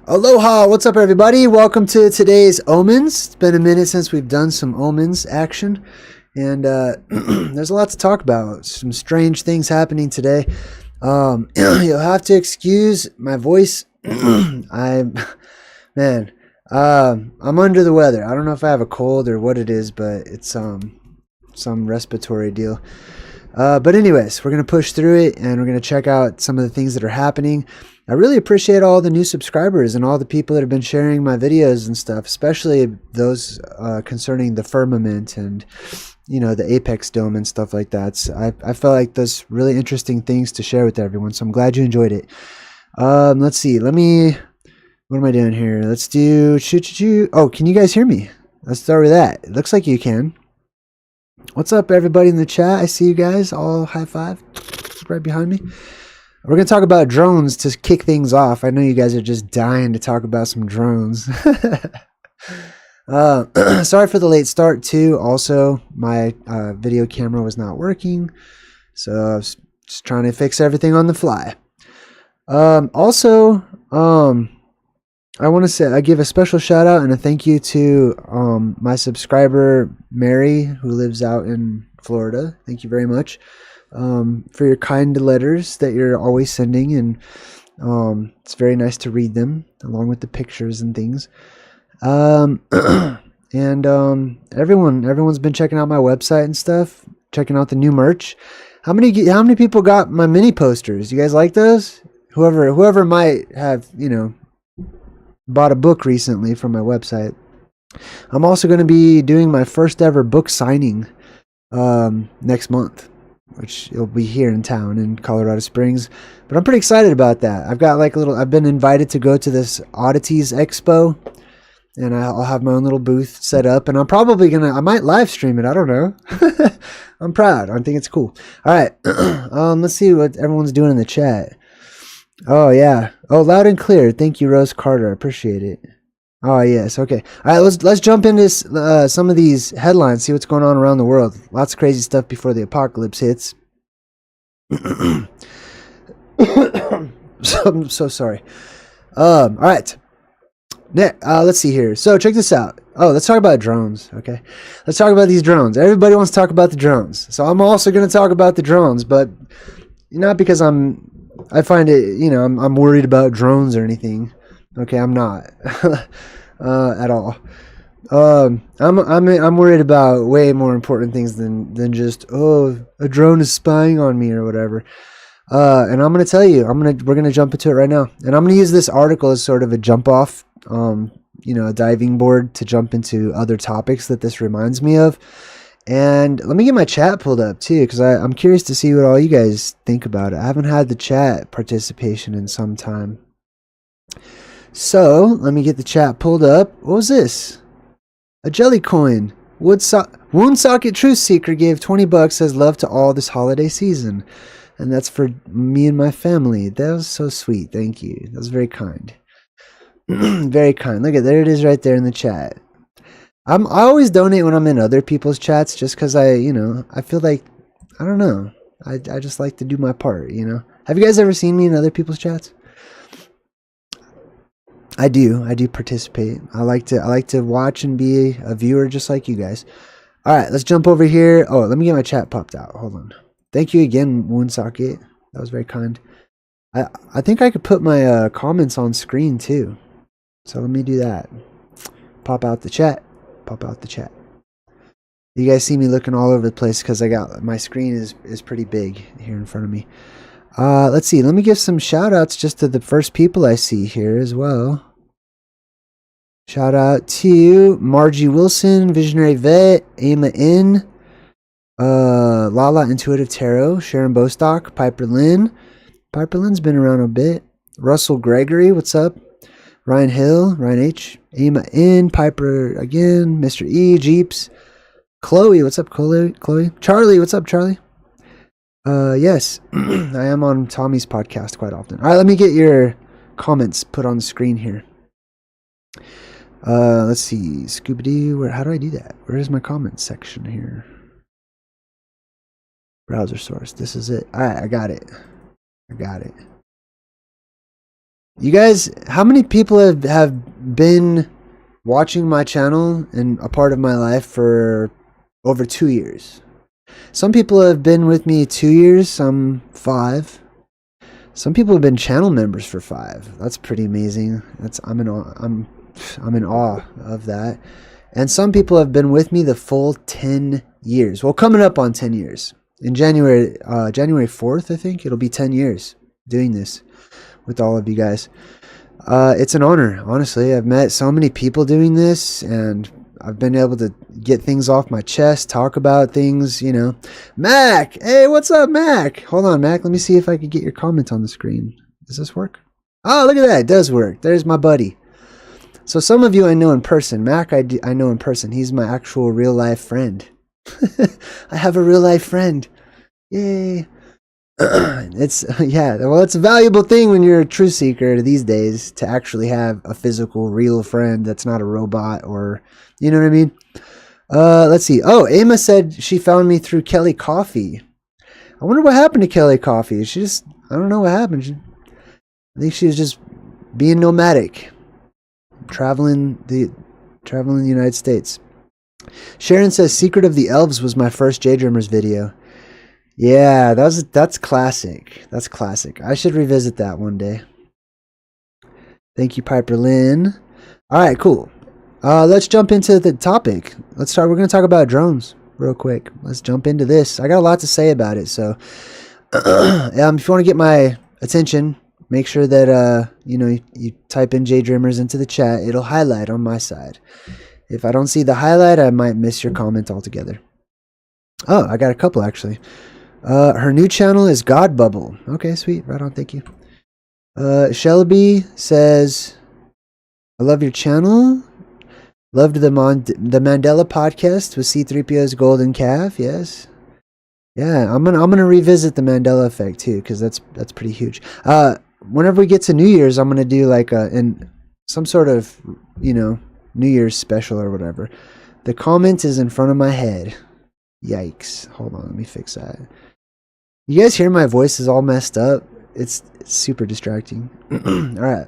Aloha, what's up everybody? Welcome to today's Omens. It's been a minute since we've done some Omens action, and there's a lot to talk about. Some strange things happening today. You'll have to excuse my voice. I'm under the weather. I don't know if I have a cold or what it is, but it's some respiratory deal. But anyways, we're going to push through it, and we're going to check out some of the things that are happening. I really appreciate all the new subscribers and all the people that have been sharing my videos and stuff, especially those concerning the firmament and, you know, the apex dome and stuff like that. I felt like those really interesting things to share with everyone, so I'm glad you enjoyed it. Let's see. What am I doing here? Let's do... Oh, can you guys hear me? Let's start with that. It looks like you can. What's up, everybody in the chat? I see you guys all high five right behind me. We're going to talk about drones to kick things off. I know you guys are just dying to talk about some drones. Sorry for the late start, too. Also, my video camera was not working, so I was just trying to fix everything on the fly. I want to say I give a special shout out and a thank you to my subscriber Mary, who lives out in Florida. Thank you very much for your kind letters that you're always sending, and it's very nice to read them along with the pictures and things. Everyone's been checking out my website and stuff, checking out the new merch. How many people got my mini posters? You guys like those? Whoever might have, you know, bought a book recently from my website. I'm also going to be doing my first ever book signing next month, which it'll be here in town in Colorado Springs. But I'm pretty excited about that. I've been invited to go to this Oddities Expo, and I'll have my own little booth set up, and I might live stream it. I don't know. I'm proud. I think it's cool. All right. Let's see what everyone's doing in the chat. Oh, yeah. Oh, loud and clear. Thank you, Rose Carter. I appreciate it. Oh, yes. Okay. All right, let's jump into some of these headlines, see what's going on around the world. Lots of crazy stuff before the apocalypse hits. I'm so sorry. All right. Let's see here. So check this out. Oh, let's talk about drones, okay? Let's talk about these drones. Everybody wants to talk about the drones. So I'm also going to talk about the drones, but not because I find it, you know, I'm worried about drones or anything. Okay, I'm not at all. I'm worried about way more important things than just, oh, a drone is spying on me or whatever. And I'm gonna tell you, we're gonna jump into it right now, and I'm gonna use this article as sort of a jump off, you know, a diving board to jump into other topics that this reminds me of. And let me get my chat pulled up too, because I'm curious to see what all you guys think about it. I haven't had the chat participation in some time. So let me get the chat pulled up. What was this? A jelly coin. Wound Socket Truth Seeker gave $20, says love to all this holiday season. And that's for me and my family. That was so sweet. Thank you. That was very kind. Very kind. Look at, there it is right there in the chat. I always donate when I'm in other people's chats, just because I feel like, I don't know, I just like to do my part, you know. Have you guys ever seen me in other people's chats? I do participate. I like to watch and be a viewer just like you guys. All right, let's jump over here. Oh, let me get my chat popped out. Hold on. Thank you again, Wound Socket. That was very kind. I think I could put my comments on screen too. So let me do that. Pop out the chat. Pop out the chat. You guys see me looking all over the place because my screen is pretty big here in front of me. Let's see. Let me give some shout outs just to the first people I see here as well. Shout out to Margie Wilson, Visionary Vet, Ama N, Lala Intuitive Tarot, Sharon Bostock, Piper Lynn. Piper Lynn's been around a bit. Russell Gregory, what's up? Ryan Hill, Ryan H, Ama N, Piper again, Mr. E, Jeeps, Chloe, what's up, Chloe? Charlie, what's up, Charlie? Yes, I am on Tommy's podcast quite often. All right, let me get your comments put on the screen here. Let's see, Scooby-Doo, how do I do that? Where is my comments section here? Browser source, this is it. All right, I got it. You guys, how many people have been watching my channel and a part of my life for over 2 years? Some people have been with me 2 years, some 5. Some people have been channel members for 5. That's pretty amazing. I'm in awe of that. And some people have been with me the full 10 years. Well, coming up on 10 years. In January 4th, I think it'll be 10 years doing this with all of you guys. It's an honor, honestly. I've met so many people doing this, and I've been able to get things off my chest, talk about things, you know. Mac! Hey, what's up, Mac? Hold on, Mac. Let me see if I can get your comment on the screen. Does this work? Oh, look at that. It does work. There's my buddy. So some of you I know in person. Mac, I know in person. He's my actual real-life friend. I have a real-life friend. Yay. It's a valuable thing when you're a truth seeker these days, to actually have a physical real friend that's not a robot, or you know what I mean. Let's see. Oh, Emma said she found me through Kelly Coffee. I wonder what happened to Kelly Coffee. I don't know what happened. I think she was just being nomadic, traveling the United States. Sharon says Secret of the Elves was my first JayDreamerZ video. Yeah, that's classic. That's classic. I should revisit that one day. Thank you, Piper Lynn. All right, cool. Let's jump into the topic. Let's start. We're going to talk about drones real quick. Let's jump into this. I got a lot to say about it. So, if you want to get my attention, make sure that you type in JayDreamerZ into the chat. It'll highlight on my side. If I don't see the highlight, I might miss your comment altogether. Oh, I got a couple actually. Her new channel is God Bubble. Okay, sweet. Right on. Thank you. Shelby says, I love your channel. Loved the Mandela podcast with C-3PO's golden calf. Yes. Yeah, I'm gonna revisit the Mandela effect too, because that's pretty huge. Whenever we get to New Year's, I'm gonna do like some sort of New Year's special or whatever. The comment is in front of my head. Yikes. Hold on, let me fix that. You guys hear my voice is all messed up? It's super distracting. Alright.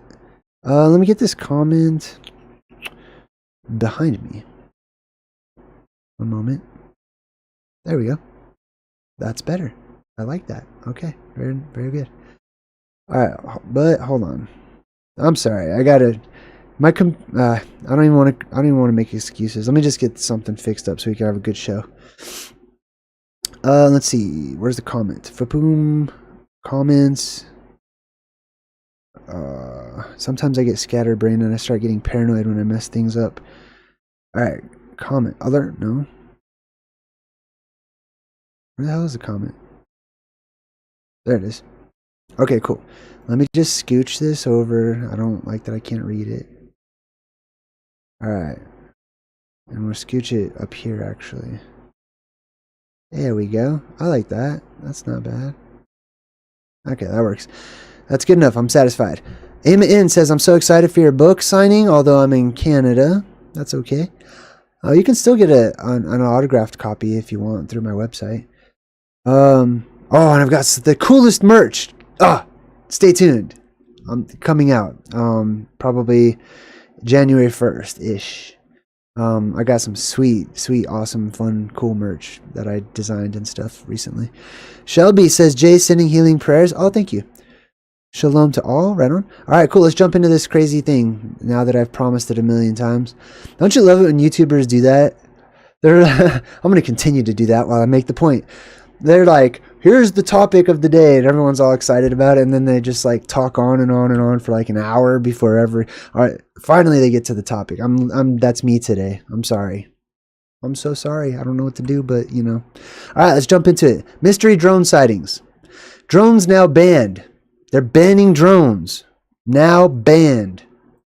Let me get this comment behind me. One moment. There we go. That's better. I like that. Okay. Very, very good. Alright, but hold on. I'm sorry. I don't even want to make excuses. Let me just get something fixed up so we can have a good show. Let's see. Where's the comment? Faboom. Comments. Sometimes I get scatterbrained and I start getting paranoid when I mess things up. Alright. Comment. Alert? No. Where the hell is the comment? There it is. Okay, cool. Let me just scooch this over. I don't like that I can't read it. Alright. And we'll scooch it up here, actually. There we go. I like that. That's not bad. Okay, that works. That's good enough. I'm satisfied. Emma N says, I'm so excited for your book signing, although I'm in Canada. That's okay. You can still get an autographed copy if you want through my website. And I've got the coolest merch. Stay tuned. I'm coming out. Probably January 1st-ish. I got some sweet, awesome, fun, cool merch that I designed and stuff recently. Shelby says, Jay sending healing prayers. Oh, thank you. Shalom to all. Right on. All right, cool. Let's jump into this crazy thing now that I've promised it a million times. Don't you love it when YouTubers do that? I'm going to continue to do that while I make the point. They're like, here's the topic of the day, and everyone's all excited about it, and then they just like talk on and on and on for like an hour before all right, finally they get to the topic. That's me today. I'm sorry. I'm so sorry. I don't know what to do, but All right, let's jump into it. Mystery drone sightings. Drones now banned. They're banning drones. Now banned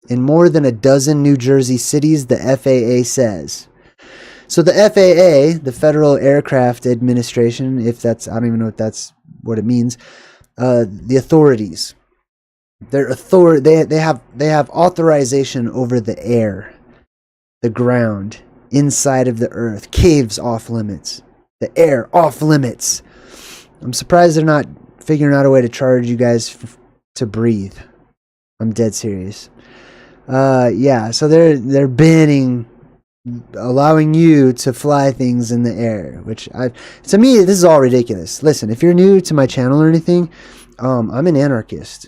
in more than a dozen New Jersey cities, the FAA says. So the FAA, the Federal Aircraft Administration, I don't even know if that's what it means. The authorities, they have authorization over the air, the ground, inside of the earth, caves off limits, the air off limits. I'm surprised they're not figuring out a way to charge you guys to breathe I'm dead serious. Yeah, so they're banning allowing you to fly things in the air, which to me, this is all ridiculous. Listen, if you're new to my channel or anything, I'm an anarchist.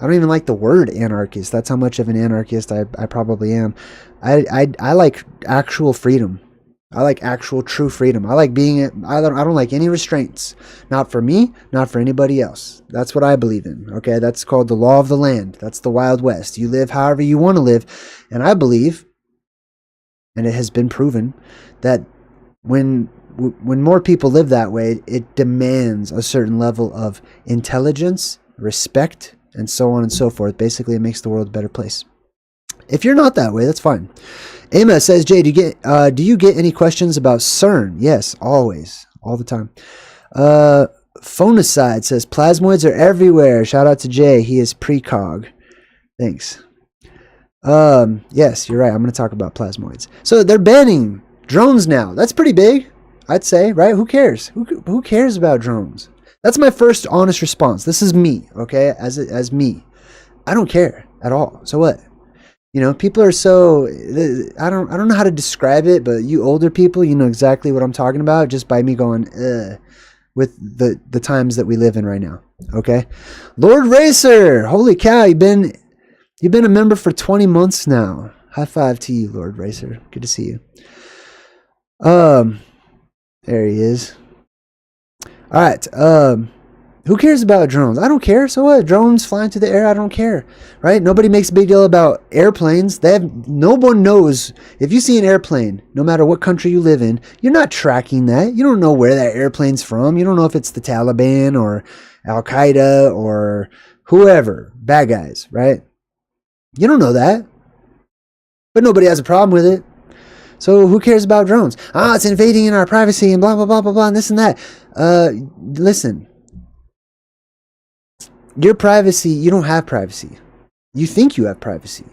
I don't even like the word anarchist. That's how much of an anarchist I probably am. I like actual freedom. I like actual true freedom. I like being I don't like any restraints. Not for me, not for anybody else. That's what I believe in. Okay, that's called the law of the land. That's the Wild West. You live however you want to live, and I believe, and it has been proven, that when more people live that way, it demands a certain level of intelligence, respect, and so on and so forth. Basically, it makes the world a better place. If you're not that way, that's fine. Emma says, Jay, do you get any questions about CERN? Yes, always, all the time. Phonocide says, plasmoids are everywhere. Shout out to Jay. He is precog. Thanks. Yes, you're right. I'm going to talk about plasmoids. So they're banning drones now. That's pretty big, I'd say, right? Who cares? Who cares about drones? That's my first honest response. This is me, okay? As me. I don't care at all. So what? You know, people are so, I don't know how to describe it, but you older people, you know exactly what I'm talking about just by me going, with the times that we live in right now. Okay? Lord Racer, holy cow, you've been a member for 20 months now. High five to you, Lord Racer. Good to see you. There he is. All right. Who cares about drones? I don't care. So what? Drones flying through the air, I don't care. Right? Nobody makes a big deal about airplanes. No one knows. If you see an airplane, no matter what country you live in, you're not tracking that. You don't know where that airplane's from. You don't know if it's the Taliban or Al-Qaeda or whoever. Bad guys, right? You don't know that. But nobody has a problem with it. So who cares about drones? It's invading in our privacy and blah, blah, blah, blah, blah, and this and that. Listen. Your privacy, you don't have privacy. You think you have privacy,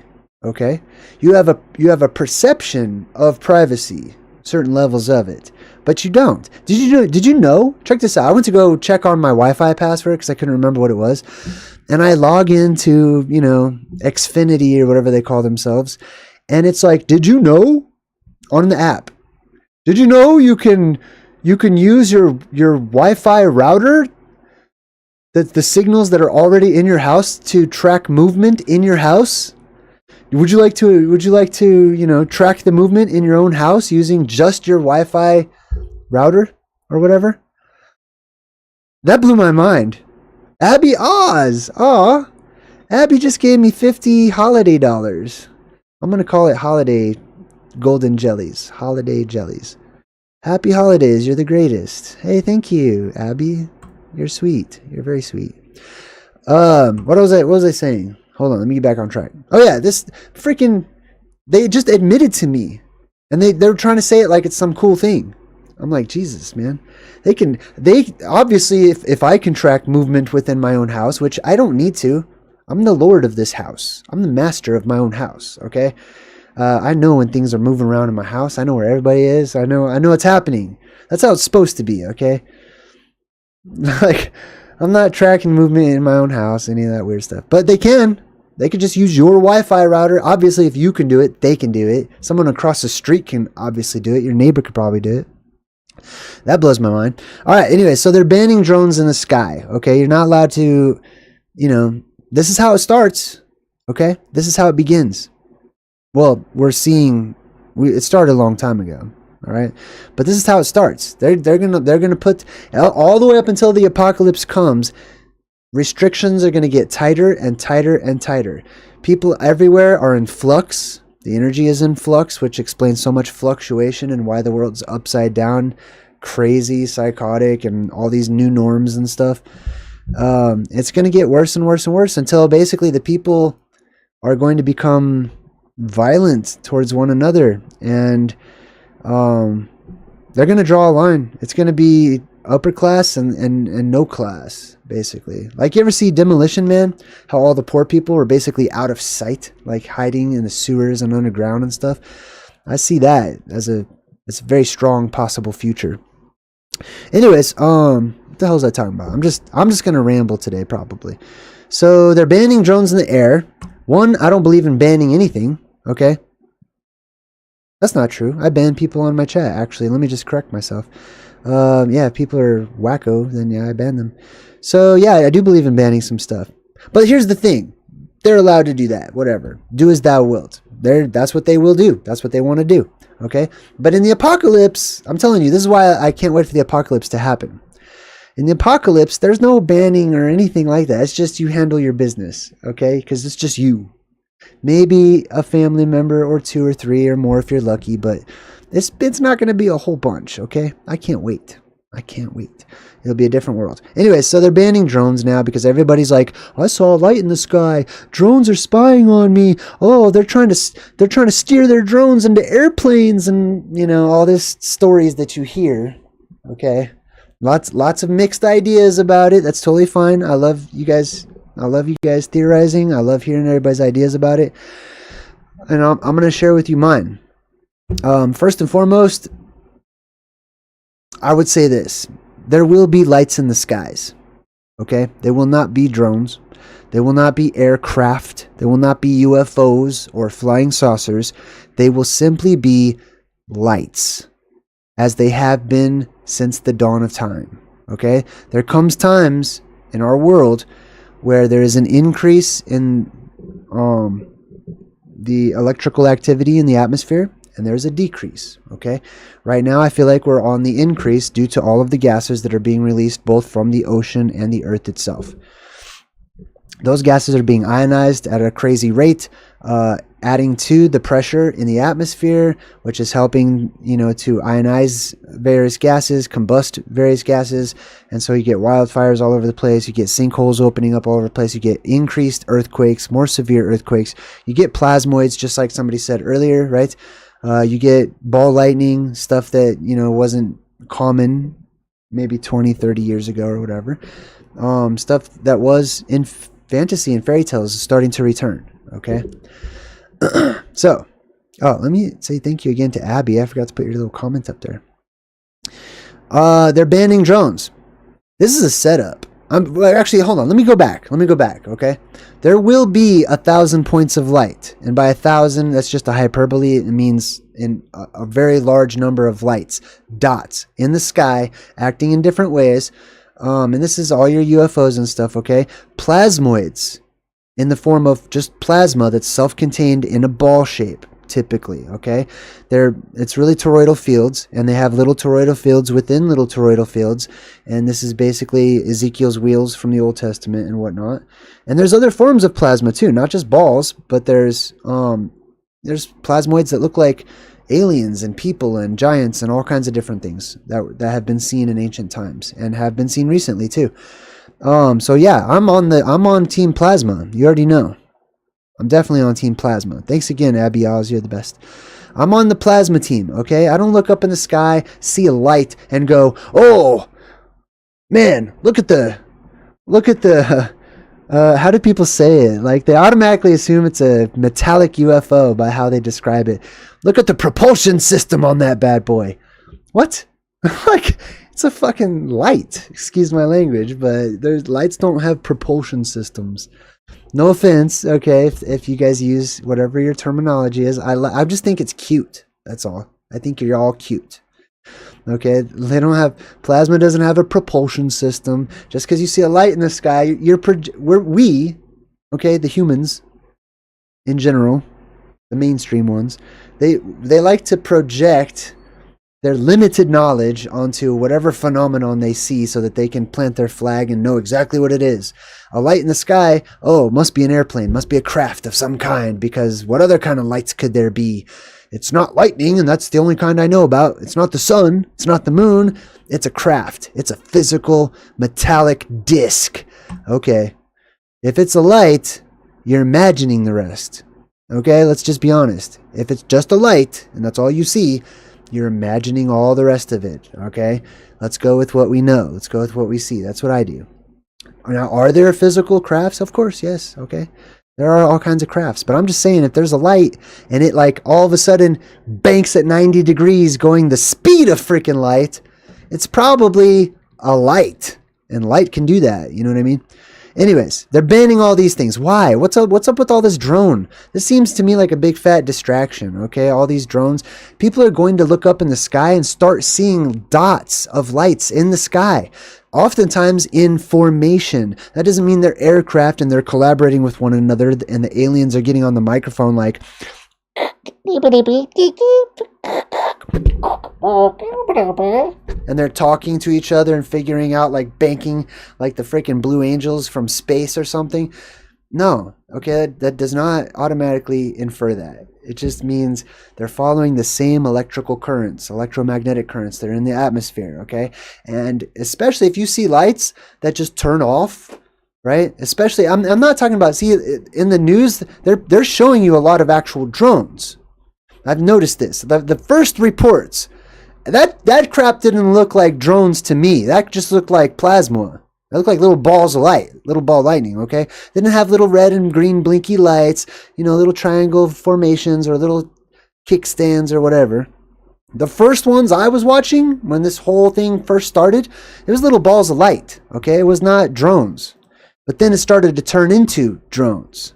okay? You have a perception of privacy, certain levels of it, but you don't. Did you know? Check this out. I went to go check on my Wi-Fi password because I couldn't remember what it was, and I log into, you know, Xfinity or whatever they call themselves, and it's like, did you know? On the app, did you know you can use your Wi-Fi router, the signals that are already in your house, to track movement in your house? Would you like to, you know, track the movement in your own house using just your Wi-Fi router or whatever? That blew my mind. Abby Oz. Aw. Abby just gave me 50 holiday dollars. I'm going to call it holiday golden jellies. Holiday jellies. Happy holidays. You're the greatest. Hey, thank you, Abby. You're sweet. You're very sweet. What was I saying? Hold on, let me get back on track. Oh yeah, this freaking, they just admitted to me. And they're trying to say it like it's some cool thing. I'm like, Jesus, man. They obviously, if I can track movement within my own house, which I don't need to, I'm the Lord of this house. I'm the master of my own house, okay? I know when things are moving around in my house. I know where everybody is. I know what's happening. That's how it's supposed to be, okay? Like, I'm not tracking movement in my own house, any of that weird stuff. But they can. They could just use your Wi-Fi router. Obviously, if you can do it, they can do it. Someone across the street can obviously do it. Your neighbor could probably do it. That blows my mind. All right, anyway, so they're banning drones in the sky, okay? You're not allowed to, you know, this is how it starts, okay? This is how it begins. Well, we're seeing, it started a long time ago, all right? But this is how it starts. They're gonna put, all the way up until the apocalypse comes, restrictions are gonna get tighter and tighter and tighter. People everywhere are in flux. The energy is in flux, which explains so much fluctuation and why the world's upside down, crazy, psychotic, and all these new norms and stuff. It's going to get worse and worse and worse until basically the people are going to become violent towards one another. And they're going to draw a line. It's going to be upper class and no class, basically. Like, you ever see Demolition Man? How all the poor people were basically out of sight, like hiding in the sewers and underground and stuff. I see that as a very strong possible future. Anyways, what the hell was I talking about? I'm just gonna ramble today, probably. So they're banning drones in the air. One, I don't believe in banning anything. Okay. That's not true. I ban people on my chat, actually. Let me just correct myself. Yeah, if people are wacko, then yeah, I ban them. So yeah, I do believe in banning some stuff. But here's the thing. They're allowed to do that. Whatever. Do as thou wilt. That's what they will do. That's what they want to do. Okay? But in the apocalypse, I'm telling you, this is why I can't wait for the apocalypse to happen. In the apocalypse, there's no banning or anything like that. It's just you handle your business. Okay? Because it's just you. Maybe a family member or 2 or 3 or more if you're lucky, but it's not going to be a whole bunch, okay? I can't wait. I can't wait. It'll be a different world. Anyway, so they're banning drones now because everybody's like, I saw a light in the sky. Drones are spying on me. Oh, they're trying to steer their drones into airplanes, and you know, all this stories that you hear. Okay? Lots of mixed ideas about it. That's totally fine. I love you guys theorizing. I love hearing everybody's ideas about it. And I'm going to share with you mine. First and foremost, I would say this. There will be lights in the skies. Okay? They will not be drones. They will not be aircraft. They will not be UFOs or flying saucers. They will simply be lights, as they have been since the dawn of time. Okay? There comes times in our world where there is an increase in the electrical activity in the atmosphere, and there's a decrease. Okay, right now I feel like we're on the increase due to all of the gases that are being released both from the ocean and the earth itself. Those gases are being ionized at a crazy rate, adding to the pressure in the atmosphere, which is helping, you know, to ionize various gases, combust various gases, and so you get wildfires all over the place. You get sinkholes opening up all over the place. You get increased earthquakes, more severe earthquakes. You get plasmoids, just like somebody said earlier, right? You get ball lightning, stuff that, you know, wasn't common maybe 20, 30 years ago or whatever. Stuff that was in fantasy and fairy tales is starting to return. Okay. So, let me say thank you again to Abby. I forgot to put your little comment up there. They're banning drones. This is a setup. Actually, hold on. Let me go back. Okay. There will be 1,000 points of light, and by 1,000, that's just a hyperbole. It means in a very large number of lights, dots in the sky, acting in different ways. And this is all your UFOs and stuff. Okay. Plasmoids, in the form of just plasma that's self-contained in a ball shape, typically, okay? It's really toroidal fields, and they have little toroidal fields within little toroidal fields, and this is basically Ezekiel's wheels from the Old Testament and whatnot. And there's other forms of plasma too, not just balls, but there's plasmoids that look like aliens and people and giants and all kinds of different things that have been seen in ancient times and have been seen recently too. So yeah, I'm on Team Plasma. You already know. I'm definitely on Team Plasma. Thanks again, Abby Oz. You're the best. I'm on the Plasma team, okay? I don't look up in the sky, see a light, and go, oh, man, look at the, how do people say it? Like, they automatically assume it's a metallic UFO by how they describe it. Look at the propulsion system on that bad boy. What? Like, it's a fucking light. Excuse my language, but lights don't have propulsion systems. No offense, okay, if you guys use whatever your terminology is. I just think it's cute. That's all. I think you're all cute. Okay, plasma doesn't have a propulsion system. Just because you see a light in the sky, okay, the humans in general, the mainstream ones, they like to project their limited knowledge onto whatever phenomenon they see so that they can plant their flag and know exactly what it is. A light in the sky, oh, must be an airplane, must be a craft of some kind, because what other kind of lights could there be? It's not lightning, and that's the only kind I know about. It's not the sun, it's not the moon, it's a craft. It's a physical metallic disc. Okay, if it's a light, you're imagining the rest. Okay, let's just be honest. If it's just a light, and that's all you see, you're imagining all the rest of it, okay? Let's go with what we know. Let's go with what we see. That's what I do. Now, are there physical crafts? Of course, yes, okay? There are all kinds of crafts. But I'm just saying, if there's a light and it, like, all of a sudden banks at 90 degrees going the speed of freaking light, it's probably a light. And light can do that, you know what I mean? Anyways, they're banning all these things. Why? What's up with all this drone? This seems to me like a big fat distraction, okay? All these drones. People are going to look up in the sky and start seeing dots of lights in the sky. Oftentimes in formation. That doesn't mean they're aircraft and they're collaborating with one another and the aliens are getting on the microphone like and they're talking to each other and figuring out, like banking like the freaking Blue Angels from space or something. No, okay, that does not automatically infer that. It just means they're following the same electrical currents, electromagnetic currents that are in the atmosphere, okay? And especially if you see lights that just turn off, right? Especially, I'm not talking about, see, in the news, they're showing you a lot of actual drones. I've noticed this. The first reports, that crap didn't look like drones to me. That just looked like plasma. They look like little balls of light, little ball lightning, okay? They didn't have little red and green blinky lights, you know, little triangle formations or little kickstands or whatever. The first ones I was watching when this whole thing first started, it was little balls of light, okay? It was not drones. But then it started to turn into drones.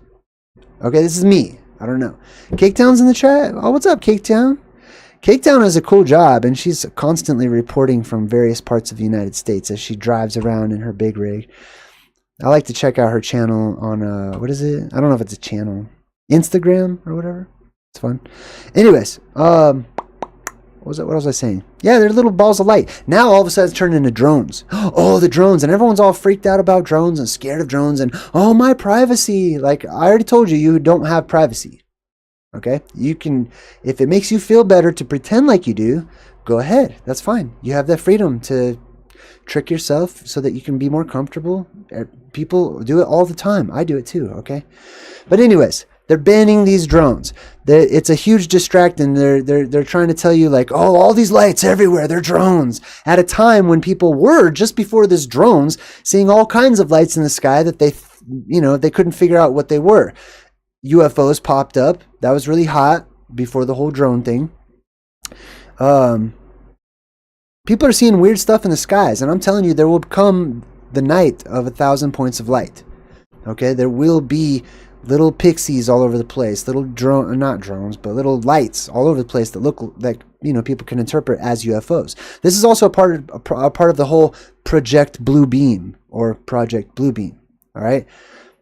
Okay, this is me. I don't know. Caketown's in the chat. Oh, what's up, Caketown? Caketown has a cool job, and she's constantly reporting from various parts of the United States as she drives around in her big rig. I like to check out her channel on, what is it? I don't know if it's a channel. Instagram or whatever. It's fun. Anyways, what was I saying? Yeah, they're little balls of light. Now all of a sudden it's turned into drones. Oh, the drones. And everyone's all freaked out about drones and scared of drones. And, oh, my privacy. Like, I already told you, you don't have privacy. Okay? You can, if it makes you feel better to pretend like you do, go ahead. That's fine. You have that freedom to trick yourself so that you can be more comfortable. People do it all the time. I do it too, okay? But anyways, they're banning these drones. It's a huge distraction. They're trying to tell you like, oh, all these lights everywhere, they're drones. At a time when people were, just before this drones, seeing all kinds of lights in the sky that they couldn't figure out what they were. UFOs popped up. That was really hot before the whole drone thing. People are seeing weird stuff in the skies, and I'm telling you, there will come the night of 1,000 points of light. Okay, there will be little pixies all over the place, little not drones, but little lights all over the place that look like, people can interpret as UFOs. This is also a part of the whole Project Blue Beam or Project Blue Beam. All right,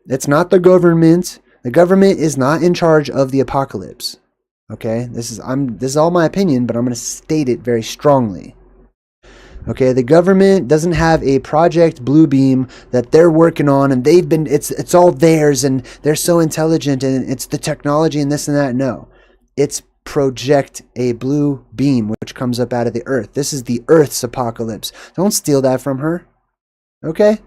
it's not the government. The government is not in charge of the apocalypse. Okay, this is all my opinion, but I'm going to state it very strongly. Okay, the government doesn't have a Project Blue Beam that they're working on, and it's all theirs, and they're so intelligent, and it's the technology and this and that. No, it's Project a Blue Beam, which comes up out of the earth. This is the Earth's apocalypse. Don't steal that from her. Okay?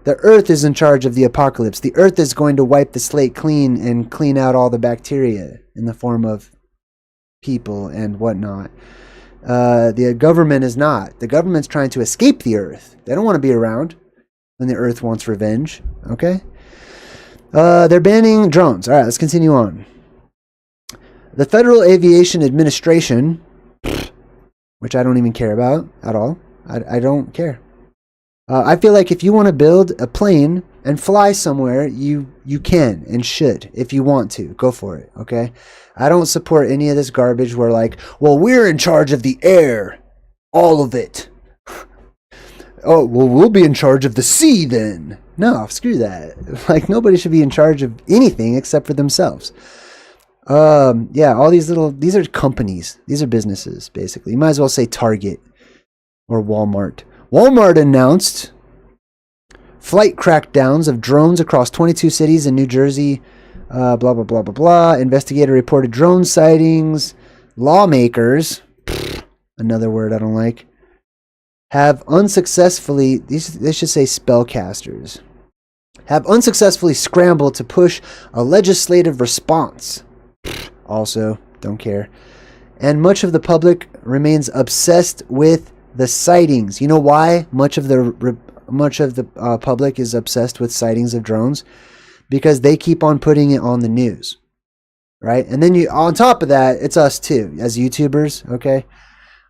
The Earth is in charge of the apocalypse. The Earth is going to wipe the slate clean and clean out all the bacteria in the form of people and whatnot. The government is not. The government's trying to escape the Earth. They don't want to be around when the Earth wants revenge. Okay? They're banning drones. All right, let's continue on. The Federal Aviation Administration, which I don't even care about at all. I don't care. I feel like if you want to build a plane and fly somewhere, you can and should. If you want to, go for it, okay? I don't support any of this garbage where like, well, we're in charge of the air. All of it. Oh, well, we'll be in charge of the sea then. No, screw that. Like, nobody should be in charge of anything except for themselves. Yeah, all these are companies. These are businesses, basically. You might as well say Target or Walmart. Walmart announced flight crackdowns of drones across 22 cities in New Jersey. Blah, blah, blah, blah, blah. Investigator reported drone sightings. Lawmakers, another word I don't like, have unsuccessfully, they should say spellcasters, have unsuccessfully scrambled to push a legislative response. Also, don't care. And much of the public remains obsessed with the sightings. You know why much of the public is obsessed with sightings of drones? Because they keep on putting it on the news, right? And then on top of that, it's us too as YouTubers. Okay,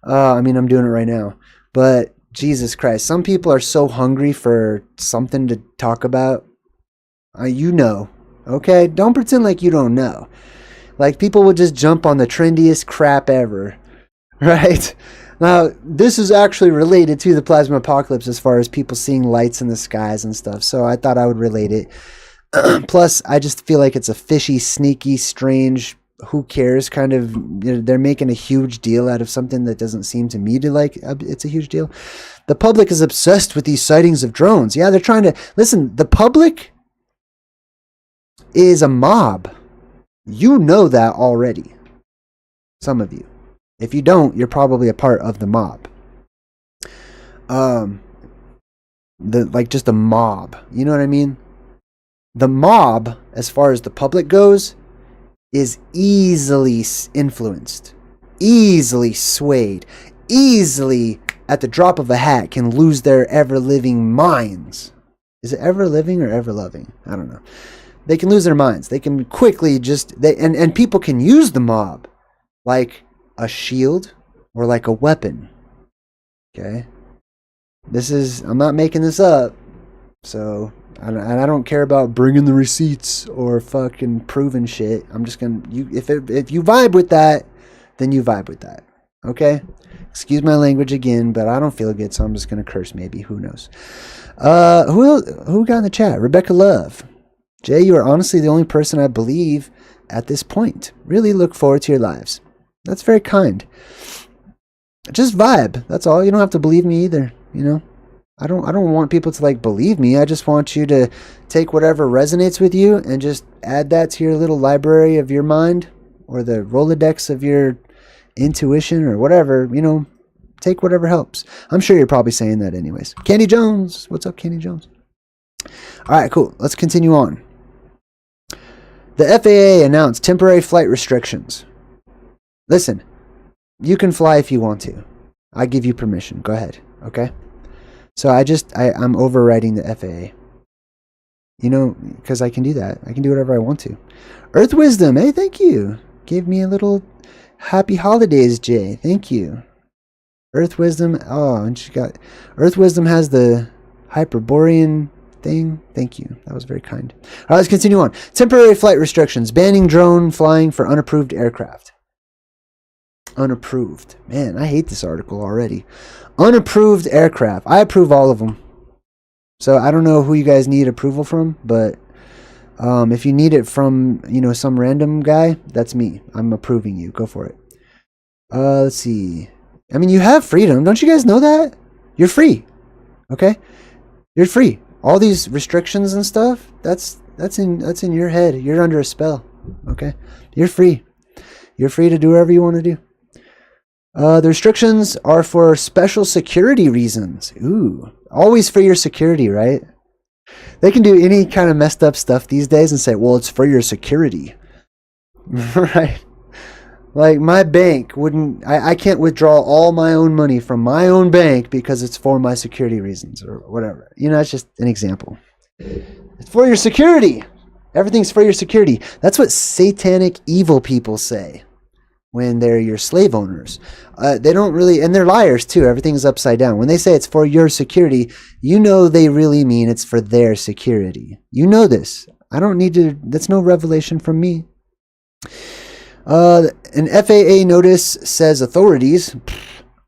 I mean, I'm doing it right now, but Jesus Christ, some people are so hungry for something to talk about You know. Okay? Don't pretend like you don't know. Like, people will just jump on the trendiest crap ever. Right? Now, this is actually related to the plasma apocalypse as far as people seeing lights in the skies and stuff. So I thought I would relate it. Plus, I just feel like it's a fishy, sneaky, strange, who cares kind of, they're making a huge deal out of something that doesn't seem to me to like it's a huge deal. The public is obsessed with these sightings of drones. Yeah, they're trying to, listen, the public is a mob. You know that already. Some of you. If you don't, you're probably a part of the mob. Just a mob. You know what I mean? The mob, as far as the public goes, is easily influenced, easily swayed, easily at the drop of a hat can lose their ever-living minds. Is it ever-living or ever-loving? I don't know. They can lose their minds. They can quickly and people can use the mob like a shield or like a weapon. Okay? I'm not making this up. So, I don't care about bringing the receipts or fucking proving shit. I'm just gonna, if you vibe with that, then you vibe with that. Okay? Excuse my language again, but I don't feel good, so I'm just gonna curse maybe. Who knows? Who got in the chat? Rebecca Love. Jay, you are honestly the only person I believe at this point. Really look forward to your lives. That's very kind. Just vibe. That's all. You don't have to believe me either, you know? I don't want people to like believe me. I just want you to take whatever resonates with you and just add that to your little library of your mind or the Rolodex of your intuition or whatever, you know, take whatever helps. I'm sure you're probably saying that anyways. Candy Jones. What's up, Candy Jones? All right, cool. Let's continue on. The FAA announced temporary flight restrictions. Listen, you can fly if you want to. I give you permission. Go ahead. Okay? So I'm overriding the FAA. You know, because I can do that. I can do whatever I want to. Earth Wisdom, hey, thank you. Gave me a little happy holidays, Jay. Thank you. Earth Wisdom, and she got, Earth Wisdom has the Hyperborean thing. Thank you. That was very kind. All right, let's continue on. Temporary flight restrictions, banning drone flying for unapproved aircraft. Unapproved. Man, I hate this article already. Unapproved aircraft. I approve all of them. So I don't know who you guys need approval from, but if you need it from, you know, some random guy, that's me. I'm approving you. Go for it. Let's see. I mean, you have freedom. Don't you guys know that? You're free. Okay? You're free. All these restrictions and stuff, that's in your head. You're under a spell. Okay? You're free. You're free to do whatever you want to do. The restrictions are for special security reasons. Ooh, always for your security, right? They can do any kind of messed up stuff these days and say, well, it's for your security. Right? Like my bank wouldn't, I can't withdraw all my own money from my own bank because it's for my security reasons or whatever. You know, it's just an example. It's for your security. Everything's for your security. That's what satanic evil people say when they're your slave owners. They don't really, and they're liars too. Everything's upside down. When they say it's for your security, you know they really mean it's for their security. You know this. I don't need to, that's no revelation from me. An FAA notice says authorities,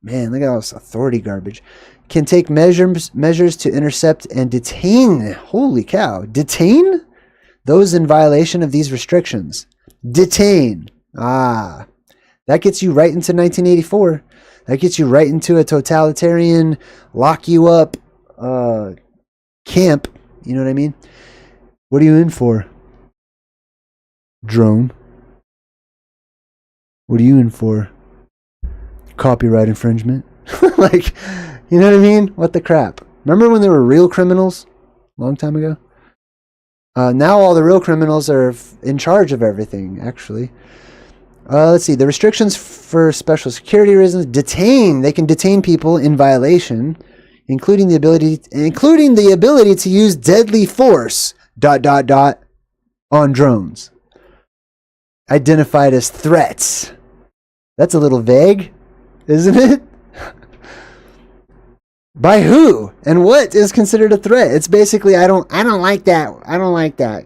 man, look at all this authority garbage, can take measures to intercept and detain, holy cow, detain those in violation of these restrictions. Detain. That gets you right into 1984. That gets you right into a totalitarian, lock you up camp. You know what I mean? What are you in for? Drone. What are you in for? Copyright infringement. Like, you know what I mean? What the crap? Remember when there were real criminals? A long time ago? Now all the real criminals are in charge of everything, actually. Let's see. The restrictions for special security reasons. They can detain people in violation, including the ability to use deadly force, ... on drones. Identified as threats. That's a little vague, isn't it? By who? And what is considered a threat? It's basically I don't like that. I don't like that.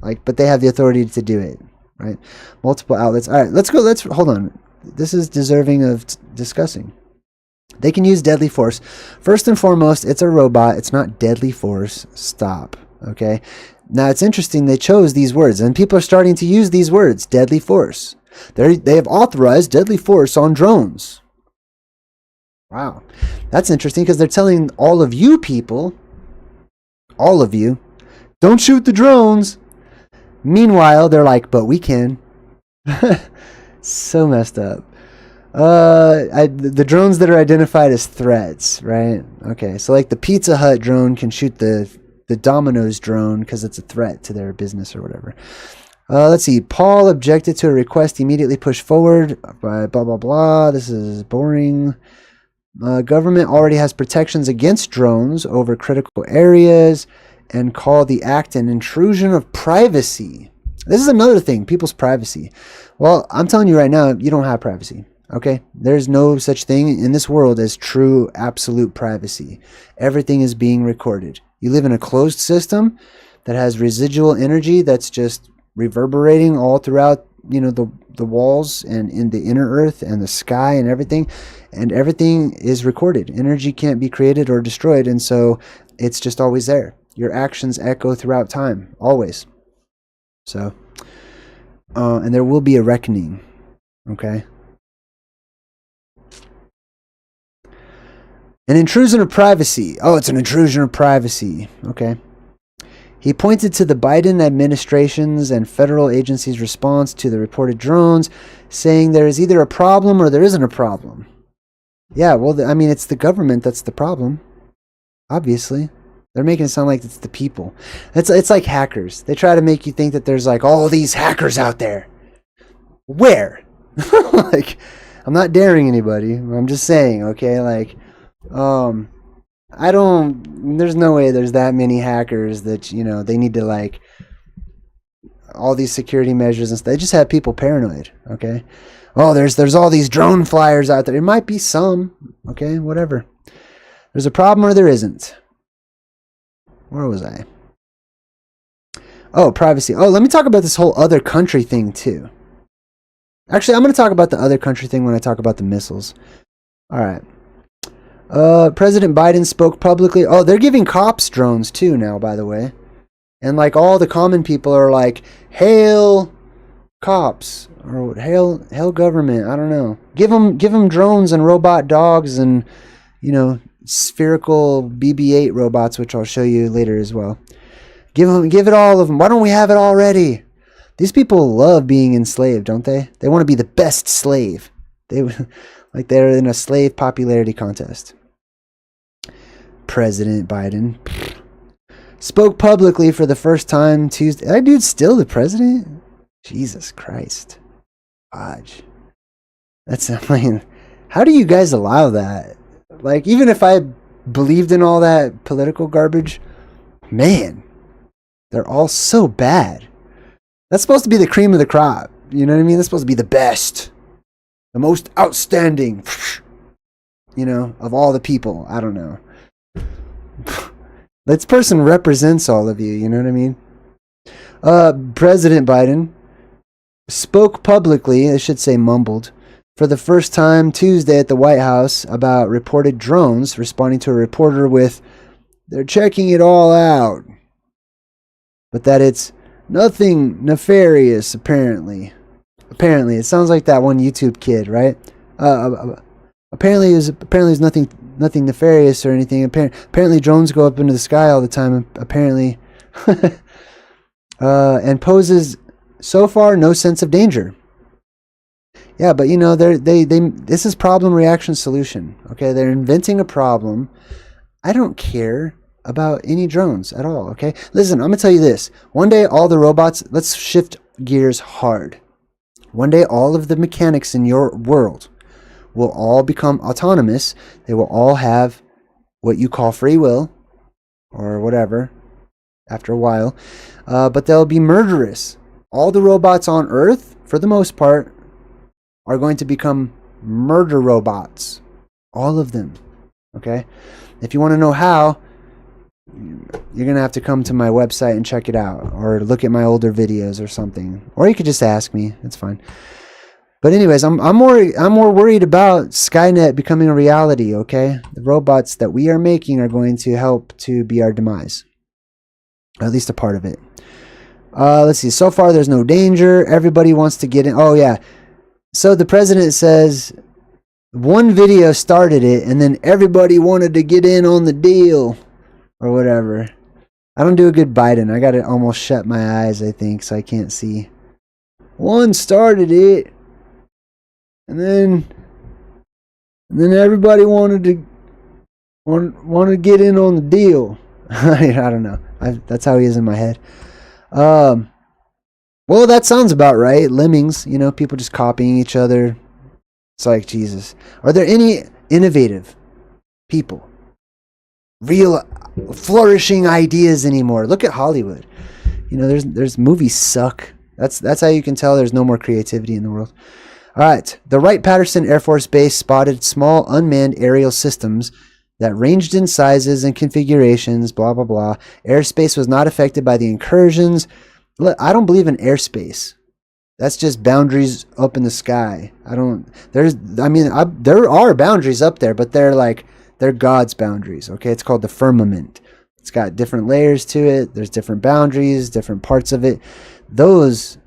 Like, but they have the authority to do it, right? Multiple outlets. All right, let's go. Let's hold on. This is deserving of discussing. They can use deadly force. First and foremost, it's a robot. It's not deadly force. Stop. Okay. Now it's interesting they chose these words, and people are starting to use these words. Deadly force. They have authorized deadly force on drones. Wow, that's interesting because they're telling all of you people, all of you, don't shoot the drones. Meanwhile, they're like, but we can. So messed up. The drones that are identified as threats, right? Okay, so like the Pizza Hut drone can shoot the Domino's drone because it's a threat to their business or whatever. Let's see. Paul objected to a request immediately pushed forward by blah, blah, blah. This is boring. Government already has protections against drones over critical areas and call the act an intrusion of privacy. This is another thing, people's privacy. Well, I'm telling you right now, you don't have privacy. Okay? There's no such thing in this world as true, absolute privacy. Everything is being recorded. You live in a closed system that has residual energy that's just reverberating all throughout, you know, the walls and in the inner earth and the sky and everything is recorded. Energy can't be created or destroyed, and so it's just always there. Your actions echo throughout time, always. So and there will be a reckoning. Okay. An intrusion of privacy. Oh, it's an intrusion of privacy. Okay. He pointed to the Biden administration's and federal agencies' response to the reported drones, saying there is either a problem or there isn't a problem. Yeah, well, I mean, it's the government that's the problem. Obviously. They're making it sound like it's the people. It's like hackers. They try to make you think that there's like all these hackers out there. Where? Like, I'm not daring anybody. I'm just saying, okay? Like, there's no way there's that many hackers that, you know, they need to like all these security measures and stuff. They just have people paranoid, okay? Oh, there's all these drone flyers out there. It might be some, okay? Whatever. There's a problem or there isn't. Where was I? Oh, privacy. Oh, let me talk about this whole other country thing too. Actually, I'm going to talk about the other country thing when I talk about the missiles. All right. President Biden spoke publicly. Oh, they're giving cops drones too now, by the way. And like all the common people are like, hail cops or hail government. I don't know. Give them drones and robot dogs and, you know, spherical BB-8 robots, which I'll show you later as well. Give it all of them. Why don't we have it already? These people love being enslaved, don't they? They want to be the best slave. They're in a slave popularity contest. President Biden spoke publicly for the first time Tuesday. That dude's still the president? Jesus Christ. Fudge. I mean, how do you guys allow that? Like, even if I believed in all that political garbage, man, they're all so bad. That's supposed to be the cream of the crop. You know what I mean? That's supposed to be the best. The most outstanding, you know, of all the people. I don't know. This person represents all of you, you know what I mean? President Biden spoke publicly, I should say mumbled, for the first time Tuesday at the White House about reported drones, responding to a reporter with, "They're checking it all out," but that it's nothing nefarious, apparently. Apparently, it sounds like that one YouTube kid, right? Apparently, there's nothing nefarious or anything. Apparently, drones go up into the sky all the time. Apparently, and poses so far no sense of danger. Yeah, but you know, this is problem, reaction, solution. Okay, they're inventing a problem. I don't care about any drones at all. Okay, listen, I'm gonna tell you this. One day, all the robots. Let's shift gears hard. One day, all of the mechanics in your world will all become autonomous. They will all have what you call free will or whatever after a while. But they'll be murderous. All the robots on Earth, for the most part, are going to become murder robots. All of them. Okay? If you want to know how, you're going to have to come to my website and check it out, or look at my older videos or something. Or you could just ask me. It's fine. But anyways, I'm more worried about Skynet becoming a reality, okay? The robots that we are making are going to help to be our demise. At least a part of it. Let's see. So far, there's no danger. Everybody wants to get in. Oh, yeah. So the president says one video started it, and then everybody wanted to get in on the deal. Or whatever. I don't do a good Biden. I got to almost shut my eyes, I think, so I can't see. One started it. And then everybody wanted to get in on the deal. I don't know. That's how he is in my head. Well, that sounds about right. Lemmings, you know, people just copying each other. It's like, Jesus. Are there any innovative people? Real flourishing ideas anymore? Look at Hollywood. You know, there's movies suck. That's how you can tell there's no more creativity in the world. All right. The Wright-Patterson Air Force Base spotted small unmanned aerial systems that ranged in sizes and configurations, blah, blah, blah. Airspace was not affected by the incursions. Look, I don't believe in airspace. That's just boundaries up in the sky. There are boundaries up there, but they're God's boundaries, okay? It's called the firmament. It's got different layers to it. There's different boundaries, different parts of it. Those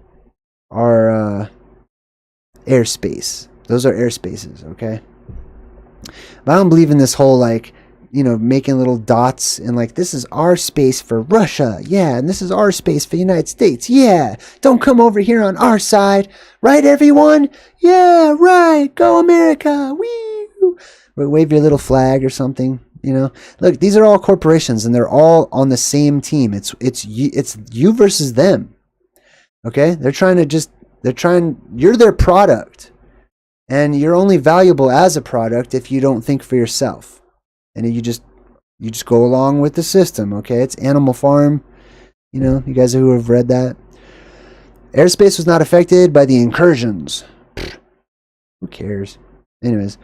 are airspace. Those are airspaces, okay? But I don't believe in this whole, like, you know, making little dots and like, this is our space for Russia. Yeah, and this is our space for the United States. Yeah, don't come over here on our side. Right, everyone? Yeah, right. Go America. Woo! Wave your little flag or something, you know? Look, these are all corporations and they're all on the same team. It's you versus them. Okay? You're their product. And you're only valuable as a product if you don't think for yourself. And you just go along with the system, okay? It's Animal Farm. You know, you guys who have read that. Airspace was not affected by the incursions. Who cares? Anyways,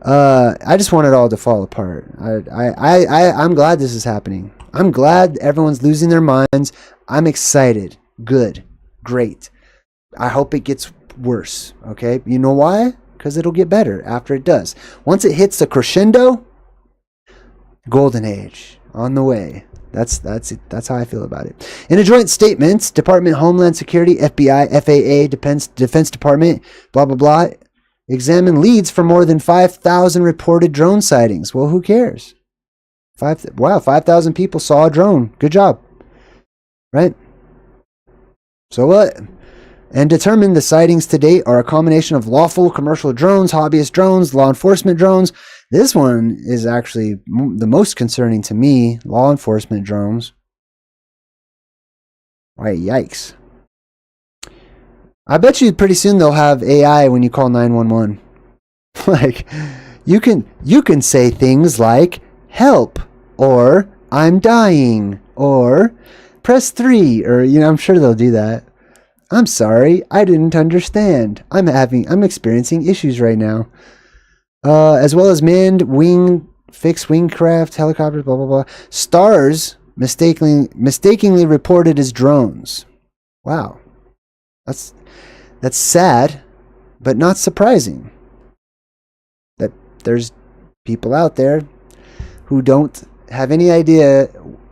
I just want it all to fall apart. I'm glad this is happening. I'm glad everyone's losing their minds. I'm excited. Good. Great. I hope it gets worse, okay? You know why? Because it'll get better after it does. Once it hits the crescendo, golden age on the way. That's how I feel about it. In a joint statement, Department of Homeland Security, FBI, FAA, Defense Department, blah, blah, blah, examine leads for more than 5,000 reported drone sightings. Well, who cares? 5,000 people saw a drone. Good job. Right? So what? And determined the sightings to date are a combination of lawful commercial drones, hobbyist drones, law enforcement drones. This one is actually the most concerning to me. Law enforcement drones. Right, yikes. I bet you pretty soon they'll have AI when you call 911. Like, you can say things like, help, or I'm dying, or press 3, or, you know, I'm sure they'll do that. I'm sorry, I didn't understand. I'm experiencing issues right now. As well as manned fixed wing craft, helicopters, blah, blah, blah. Stars mistakenly reported as drones. Wow. That's sad, but not surprising. That there's people out there who don't have any idea,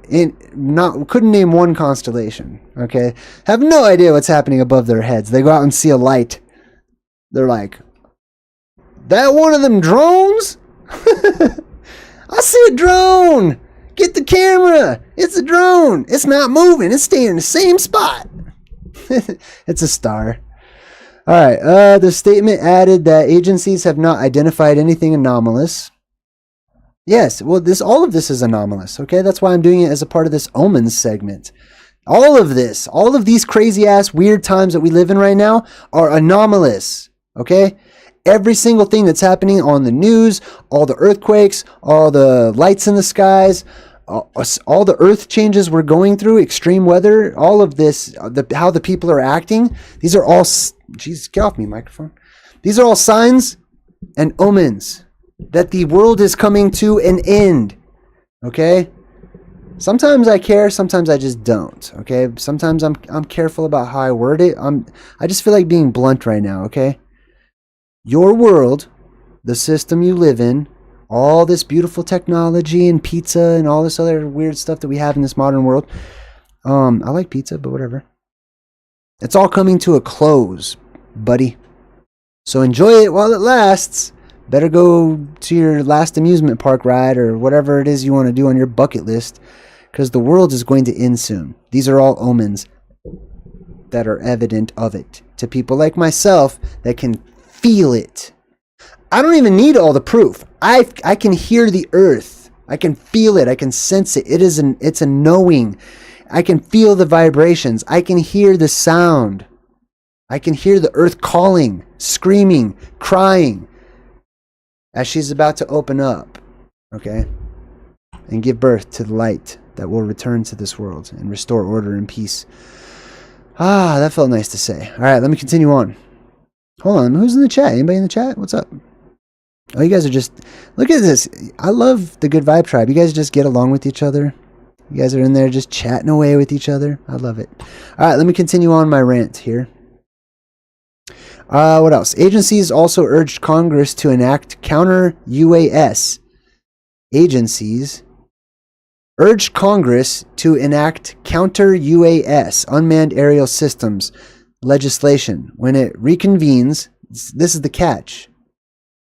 couldn't name one constellation, okay? Have no idea what's happening above their heads. They go out and see a light. They're like, that one of them drones? I see a drone. Get the camera. It's a drone. It's not moving. It's staying in the same spot. It's a star. All right. The statement added that agencies have not identified anything anomalous. Yes. Well, all of this is anomalous. Okay. That's why I'm doing it as a part of this Omens segment. All of these crazy ass weird times that we live in right now are anomalous. Okay. Every single thing that's happening on the news, all the earthquakes, all the lights in the skies, all the earth changes we're going through, extreme weather, all of this, how the people are acting, these are all, Jesus, get off me, microphone. These are all signs and omens. that the world is coming to an end. Okay? Sometimes I care, sometimes I just don't. Okay? Sometimes I'm careful about how I word it. I just feel like being blunt right now, okay? Your world, the system you live in, all this beautiful technology and pizza and all this other weird stuff that we have in this modern world. I like pizza, but whatever. It's all coming to a close, buddy. So enjoy it while it lasts. Better go to your last amusement park ride or whatever it is you want to do on your bucket list, because the world is going to end soon. These are all omens that are evident of it to people like myself that can feel it. I don't even need all the proof. I can hear the earth. I can feel it. I can sense it. It's a knowing. I can feel the vibrations. I can hear the sound. I can hear the earth calling, screaming, crying as she's about to open up, okay? And give birth to the light that will return to this world and restore order and peace. Ah, that felt nice to say. All right, let me continue on. Hold on, who's in the chat? Anybody in the chat? What's up? Oh, you guys are just... Look at this. I love the Good Vibe Tribe. You guys just get along with each other. You guys are in there just chatting away with each other. I love it. All right, let me continue on my rant here. What else? Agencies also urged Congress to enact counter-UAS. Agencies urged Congress to enact counter-UAS, unmanned aerial systems, legislation when it reconvenes. This is the catch.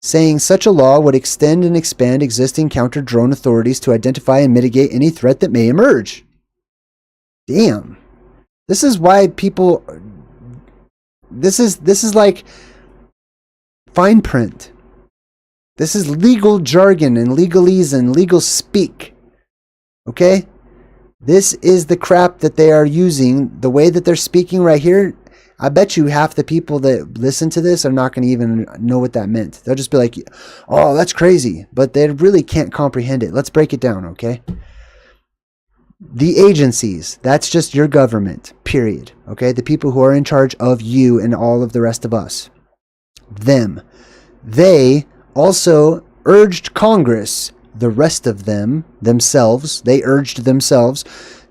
Saying such a law would extend and expand existing counter-drone authorities to identify and mitigate any threat that may emerge. Damn. This is why people... This is like fine print. This is legal jargon and legalese and legal speak. Okay? This is the crap that they are using. The way that they're speaking right here, I bet you half the people that listen to this are not going to even know what that meant. They'll just be like, oh, that's crazy. But they really can't comprehend it. Let's break it down, okay? The agencies, that's just your government, period. Okay? The people who are in charge of you and all of the rest of us. Them. They also urged Congress, the rest of them, themselves, they urged themselves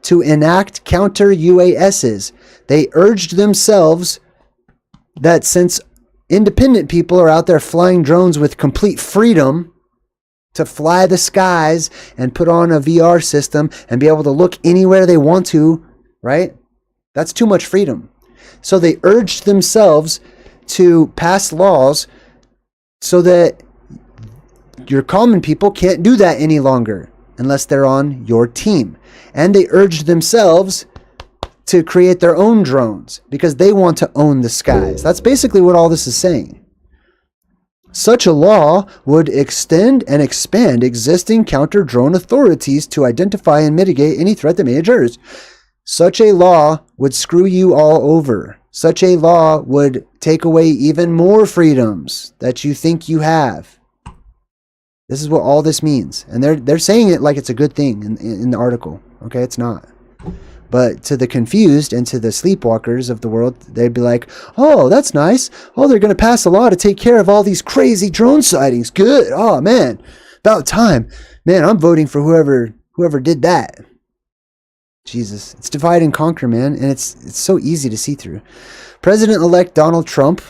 to enact counter-UASs. They urged themselves that since independent people are out there flying drones with complete freedom to fly the skies and put on a VR system and be able to look anywhere they want to, right? That's too much freedom. So they urged themselves to pass laws so that your common people can't do that any longer unless they're on your team. And they urged themselves to create their own drones because they want to own the skies. That's basically what all this is saying. Such a law would extend and expand existing counter-drone authorities to identify and mitigate any threat that may emerge. Such a law would screw you all over. Such a law would take away even more freedoms that you think you have. This is what all this means. And they're saying it like it's a good thing in the article. Okay, it's not. But to the confused and to the sleepwalkers of the world, they'd be like, oh, that's nice. Oh, they're going to pass a law to take care of all these crazy drone sightings. Good. Oh, man. About time. Man, I'm voting for whoever did that. Jesus. It's divide and conquer, man. And it's so easy to see through. President-elect Donald Trump,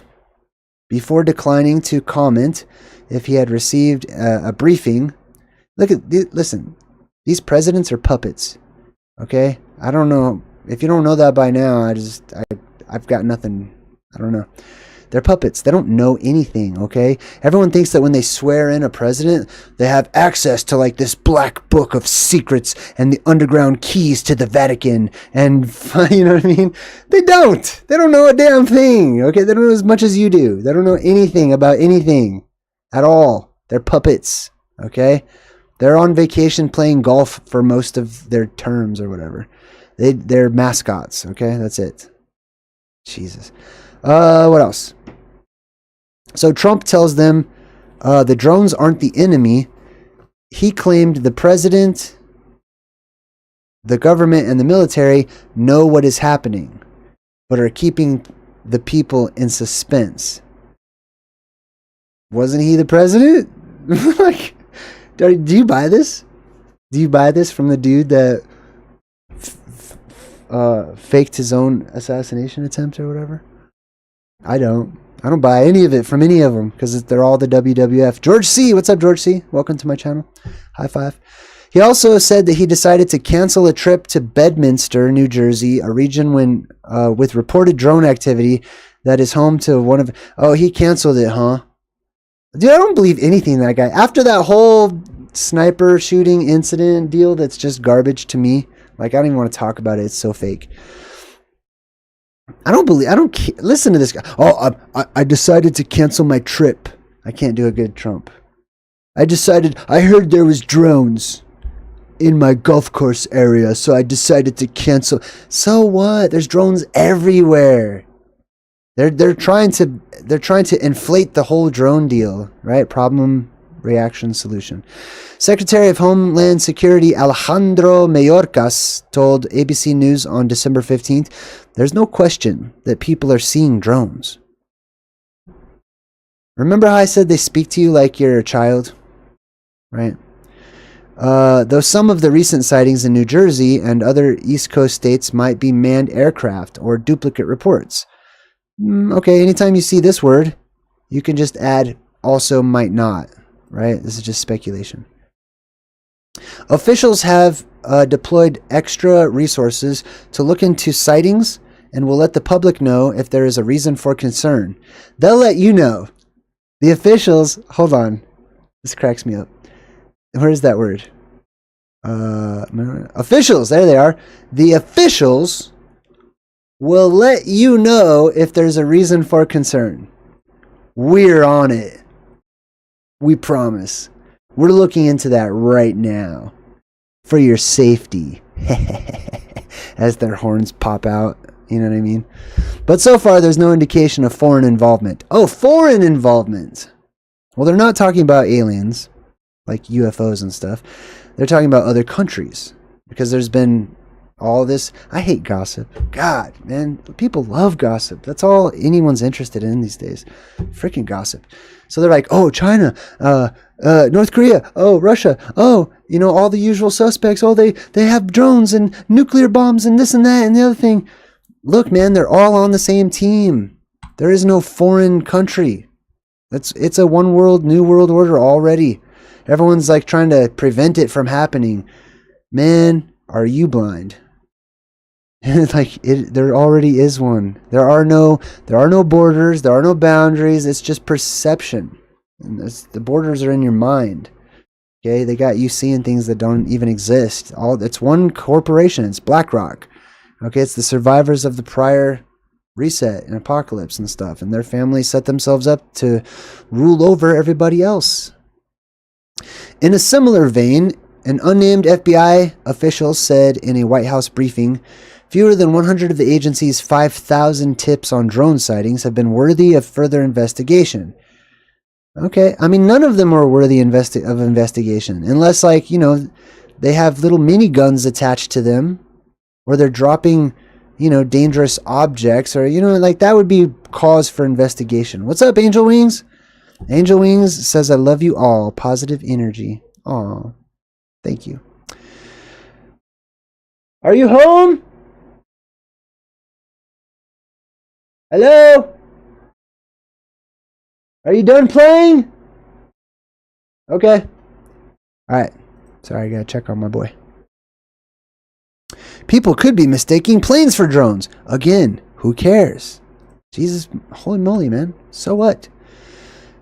before declining to comment if he had received a briefing. Listen, these presidents are puppets. Okay? I don't know. If you don't know that by now, I've got nothing. I don't know. They're puppets. They don't know anything, okay? Everyone thinks that when they swear in a president, they have access to like this black book of secrets and the underground keys to the Vatican. And, you know what I mean? They don't. They don't know a damn thing, okay? They don't know as much as you do. They don't know anything about anything at all. They're puppets, okay? They're on vacation playing golf for most of their terms or whatever. They're mascots, okay? That's it. Jesus. What else? So Trump tells them the drones aren't the enemy. He claimed the president, the government, and the military know what is happening, but are keeping the people in suspense. Wasn't he the president? Like, do you buy this? Do you buy this from the dude that faked his own assassination attempt or whatever? I don't. I don't buy any of it from any of them because they're all the WWF. George C. What's up, George C? Welcome to my channel. High five. He also said that he decided to cancel a trip to Bedminster, New Jersey, a region with reported drone activity that is home to one of... Oh, he canceled it, huh? Dude, I don't believe anything that guy... After that whole sniper shooting incident deal that's just garbage to me, like, I don't even want to talk about it. It's so fake. Listen to this guy. Oh, I decided to cancel my trip. I can't do a good Trump. I heard there was drones in my golf course area, so I decided to cancel. So what? There's drones everywhere. They're trying to inflate the whole drone deal, right? Problem, reaction, solution. Secretary of Homeland Security Alejandro Mayorkas told ABC News on December 15th, there's no question that people are seeing drones. Remember how I said they speak to you like you're a child? Right? Though some of the recent sightings in New Jersey and other East Coast states might be manned aircraft or duplicate reports. Okay, anytime you see this word, you can just add also might not, right? This is just speculation. Officials have deployed extra resources to look into sightings and will let the public know if there is a reason for concern. They'll let you know. The officials, hold on, this cracks me up. Where is that word? Officials, there they are. The officials will let you know if there's a reason for concern. We're on it. We promise. We're looking into that right now. For your safety. As their horns pop out. You know what I mean? But so far, there's no indication of foreign involvement. Oh, foreign involvement! Well, they're not talking about aliens. Like UFOs and stuff. They're talking about other countries. Because there's been all this. I hate gossip. God, man. People love gossip. That's all anyone's interested in these days. Freaking gossip. So they're like, oh, China, North Korea, oh, Russia, oh, you know, all the usual suspects. Oh, they have drones and nuclear bombs and this and that and the other thing. Look, man, they're all on the same team. There is no foreign country. It's a one world, new world order already. Everyone's like trying to prevent it from happening. Man, are you blind? There already is one. There are no borders. There are no boundaries. It's just perception. And the borders are in your mind. Okay, they got you seeing things that don't even exist. It's one corporation. It's BlackRock. Okay, it's the survivors of the prior reset and apocalypse and stuff, and their families set themselves up to rule over everybody else. In a similar vein, an unnamed FBI official said in a White House briefing, fewer than 100 of the agency's 5,000 tips on drone sightings have been worthy of further investigation. Okay, I mean, none of them are worthy of investigation, unless, like, you know, they have little miniguns attached to them, or they're dropping, you know, dangerous objects, or, you know, like, that would be cause for investigation. What's up, Angel Wings? Angel Wings says, I love you all. Positive energy. Aw, thank you. Are you home? Hello? Are you done playing? Okay. Alright. Sorry, I gotta check on my boy. People could be mistaking planes for drones. Again, who cares? Jesus, holy moly, man. So what?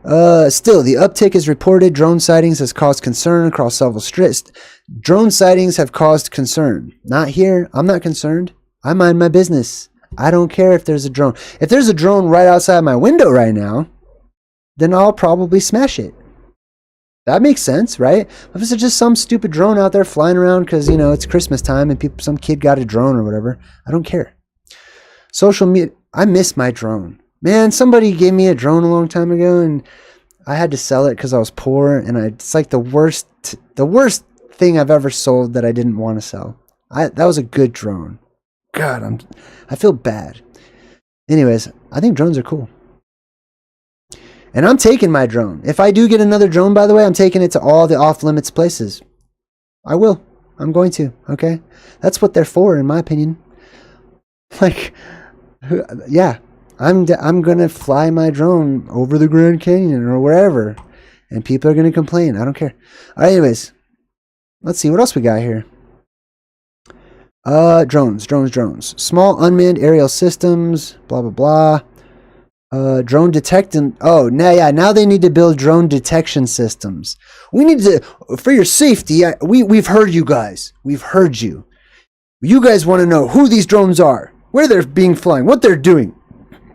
Still, the uptick is reported. Drone sightings has caused concern across several states. Drone sightings have caused concern. Not here. I'm not concerned. I mind my business. I don't care if there's a drone. If there's a drone right outside my window right now, then I'll probably smash it. That makes sense, right? If it's just some stupid drone out there flying around because, you know, it's Christmas time and some kid got a drone or whatever, I don't care. Social media, I miss my drone. Man, somebody gave me a drone a long time ago and I had to sell it because I was poor, and it's like the worst thing I've ever sold that I didn't want to sell. That was a good drone. God, I feel bad. Anyways, I think drones are cool. And I'm taking my drone. If I do get another drone, by the way, I'm taking it to all the off-limits places. I will. I'm going to, okay? That's what they're for, in my opinion. Like, yeah, I'm going to fly my drone over the Grand Canyon or wherever, and people are going to complain. I don't care. All right, anyways, let's see. What else we got here? Drones. Small unmanned aerial systems, blah, blah, blah. Drone detection. Oh, now they need to build drone detection systems. We need to, for your safety, we've heard you guys. We've heard you. You guys want to know who these drones are, where they're being flying, what they're doing.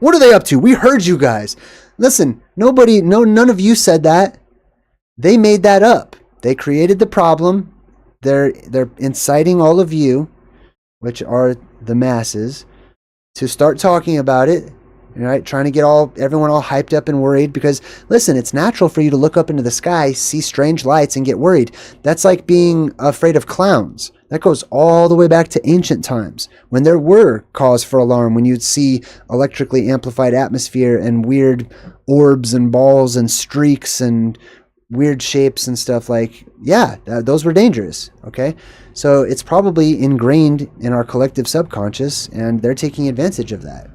What are they up to? We heard you guys. Listen, none of you said that. They made that up. They created the problem. They're inciting all of you, which are the masses, to start talking about it. Right, trying to get everyone all hyped up and worried because, listen, it's natural for you to look up into the sky, see strange lights, and get worried. That's like being afraid of clowns. That goes all the way back to ancient times when there were cause for alarm, when you'd see electrically amplified atmosphere and weird orbs and balls and streaks and weird shapes and stuff. Like, yeah, those were dangerous, okay? So it's probably ingrained in our collective subconscious, and they're taking advantage of that.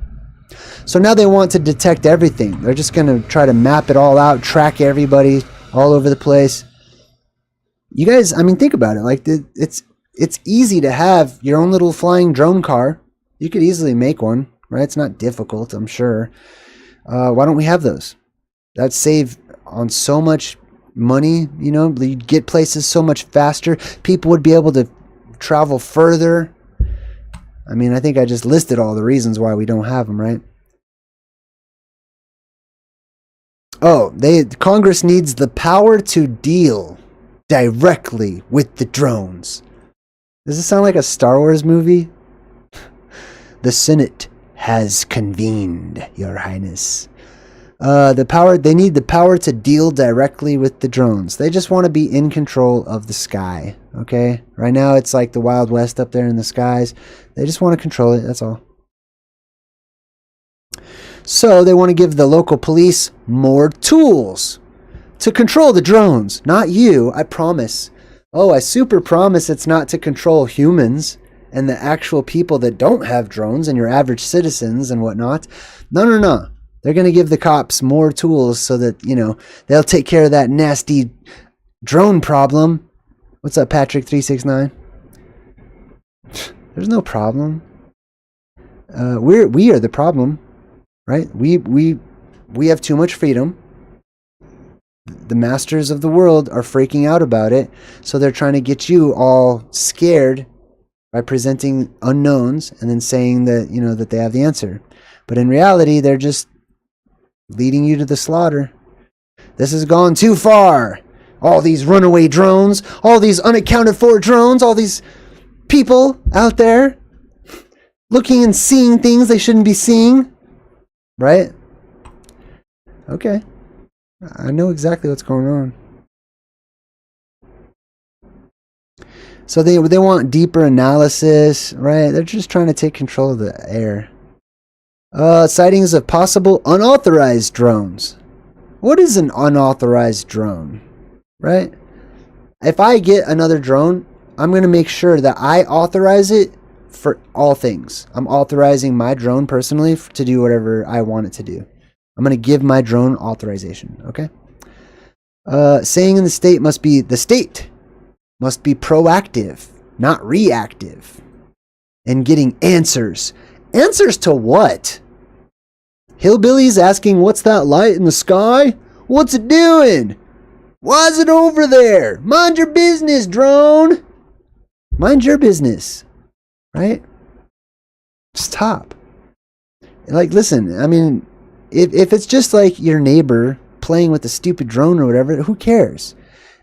So now they want to detect everything. They're just going to try to map it all out, track everybody all over the place. You guys, I mean, think about it. Like, it's easy to have your own little flying drone car. You could easily make one, right? It's not difficult, I'm sure. Why don't we have those? That'd save on so much money, you know? You'd get places so much faster. People would be able to travel further. I mean, I think I just listed all the reasons why we don't have them, right? Oh, Congress needs the power to deal directly with the drones. Does this sound like a Star Wars movie? The Senate has convened, Your Highness. They need the power to deal directly with the drones. They just want to be in control of the sky, okay? Right now it's like the Wild West up there in the skies. They just want to control it, that's all. So they want to give the local police more tools to control the drones. Not you, I promise. Oh, I super promise it's not to control humans and the actual people that don't have drones and your average citizens and whatnot. No. They're going to give the cops more tools so that, you know, they'll take care of that nasty drone problem. What's up, Patrick369? There's no problem. We are the problem, right? We have too much freedom. The masters of the world are freaking out about it, so they're trying to get you all scared by presenting unknowns and then saying that, you know, that they have the answer. But in reality, they're just leading you to the slaughter. This has gone too far. All these runaway drones, all these unaccounted for drones, all these people out there looking and seeing things they shouldn't be seeing. Right? Okay. I know exactly what's going on. So they want deeper analysis, right? They're just trying to take control of the air. Sightings of possible unauthorized drones. What is an unauthorized drone? Right? If I get another drone, I'm going to make sure that I authorize it for all things. I'm authorizing my drone personally to do whatever I want it to do. I'm going to give my drone authorization. Okay? Saying in the state must be proactive, not reactive. And getting answers. Answers to what? Hillbillies asking, what's that light in the sky? What's it doing? Why is it over there? Mind your business, drone. Mind your business. Right? Stop. Like, listen, I mean, if it's just like your neighbor playing with a stupid drone or whatever, who cares?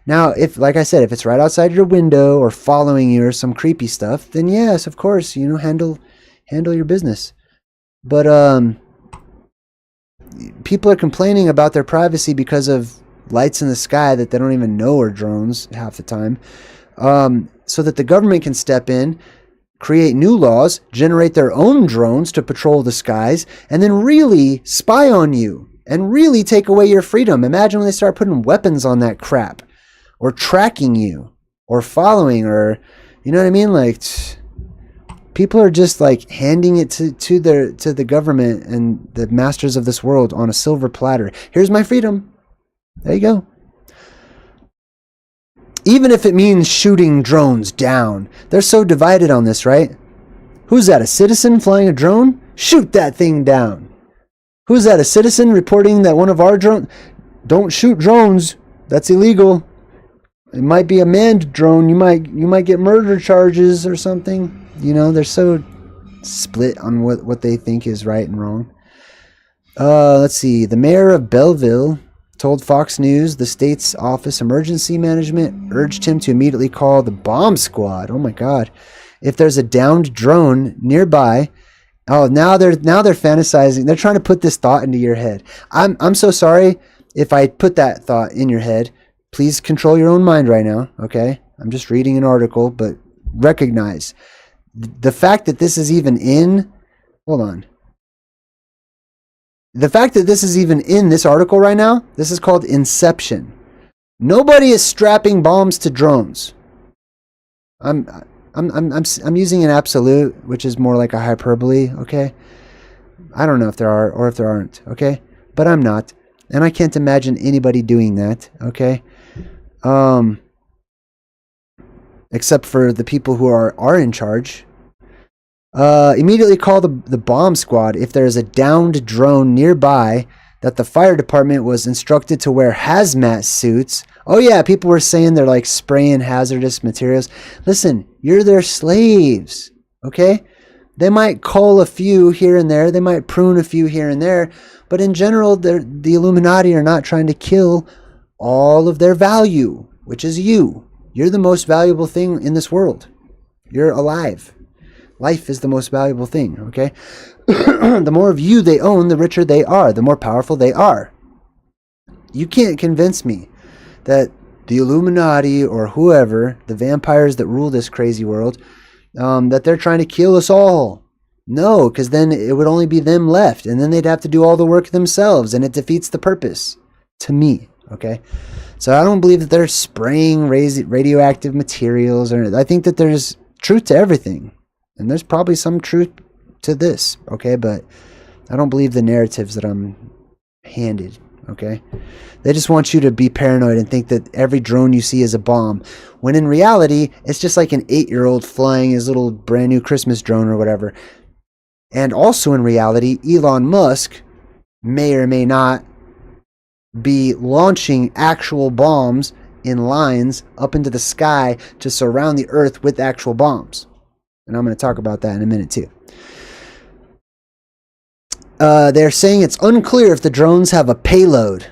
Now, if, like I said, if it's right outside your window or following you or some creepy stuff, then yes, of course, you know, handle your business. But people are complaining about their privacy because of lights in the sky that they don't even know are drones half the time, so that the government can step in, create new laws, generate their own drones to patrol the skies, and then really spy on you and really take away your freedom. Imagine when they start putting weapons on that crap, or tracking you, or following, or, you know what I mean? Like, people are just like handing it to the government and the masters of this world on a silver platter. Here's my freedom. There you go. Even if it means shooting drones down. They're so divided on this, right? Who's that, a citizen flying a drone? Shoot that thing down. Who's that, a citizen reporting that one of our drones? Don't shoot drones. That's illegal. It might be a manned drone. You might get murder charges or something. You know, they're so split on what they think is right and wrong. Let's see. The mayor of Belleville told Fox News the state's Office Emergency Management urged him to immediately call the bomb squad. Oh my God. If there's a downed drone nearby. Oh, now they're fantasizing. They're trying to put this thought into your head. I'm so sorry if I put that thought in your head. Please control your own mind right now, okay? I'm just reading an article, but recognize the fact that this is even in, hold on. The fact that this is even in this article right now, this is called Inception. Nobody is strapping bombs to drones. I'm using an absolute, which is more like a hyperbole, okay? I don't know if there are or if there aren't, okay? But I'm not. And I can't imagine anybody doing that, okay? Except for the people who are in charge. Immediately call the bomb squad if there is a downed drone nearby that the fire department was instructed to wear hazmat suits. Oh yeah, people were saying they're like spraying hazardous materials. Listen, you're their slaves, okay? They might cull a few here and there. They might prune a few here and there. But in general, the Illuminati are not trying to kill all of their value, which is you. You're the most valuable thing in this world. You're alive. Life is the most valuable thing, okay? The more of you they own, the richer they are, the more powerful they are. You can't convince me that the Illuminati or whoever, the vampires that rule this crazy world, that they're trying to kill us all. No, because then it would only be them left, and then they'd have to do all the work themselves, and it defeats the purpose, to me, okay? So I don't believe that they're spraying radioactive materials, or I think that there's truth to everything. And there's probably some truth to this, okay? But I don't believe the narratives that I'm handed, okay? They just want you to be paranoid and think that every drone you see is a bomb. When in reality, it's just like an 8-year-old flying his little brand new Christmas drone or whatever. And also in reality, Elon Musk may or may not be launching actual bombs in lines up into the sky to surround the earth with actual bombs. And I'm going to talk about that in a minute too. They're saying it's unclear if the drones have a payload.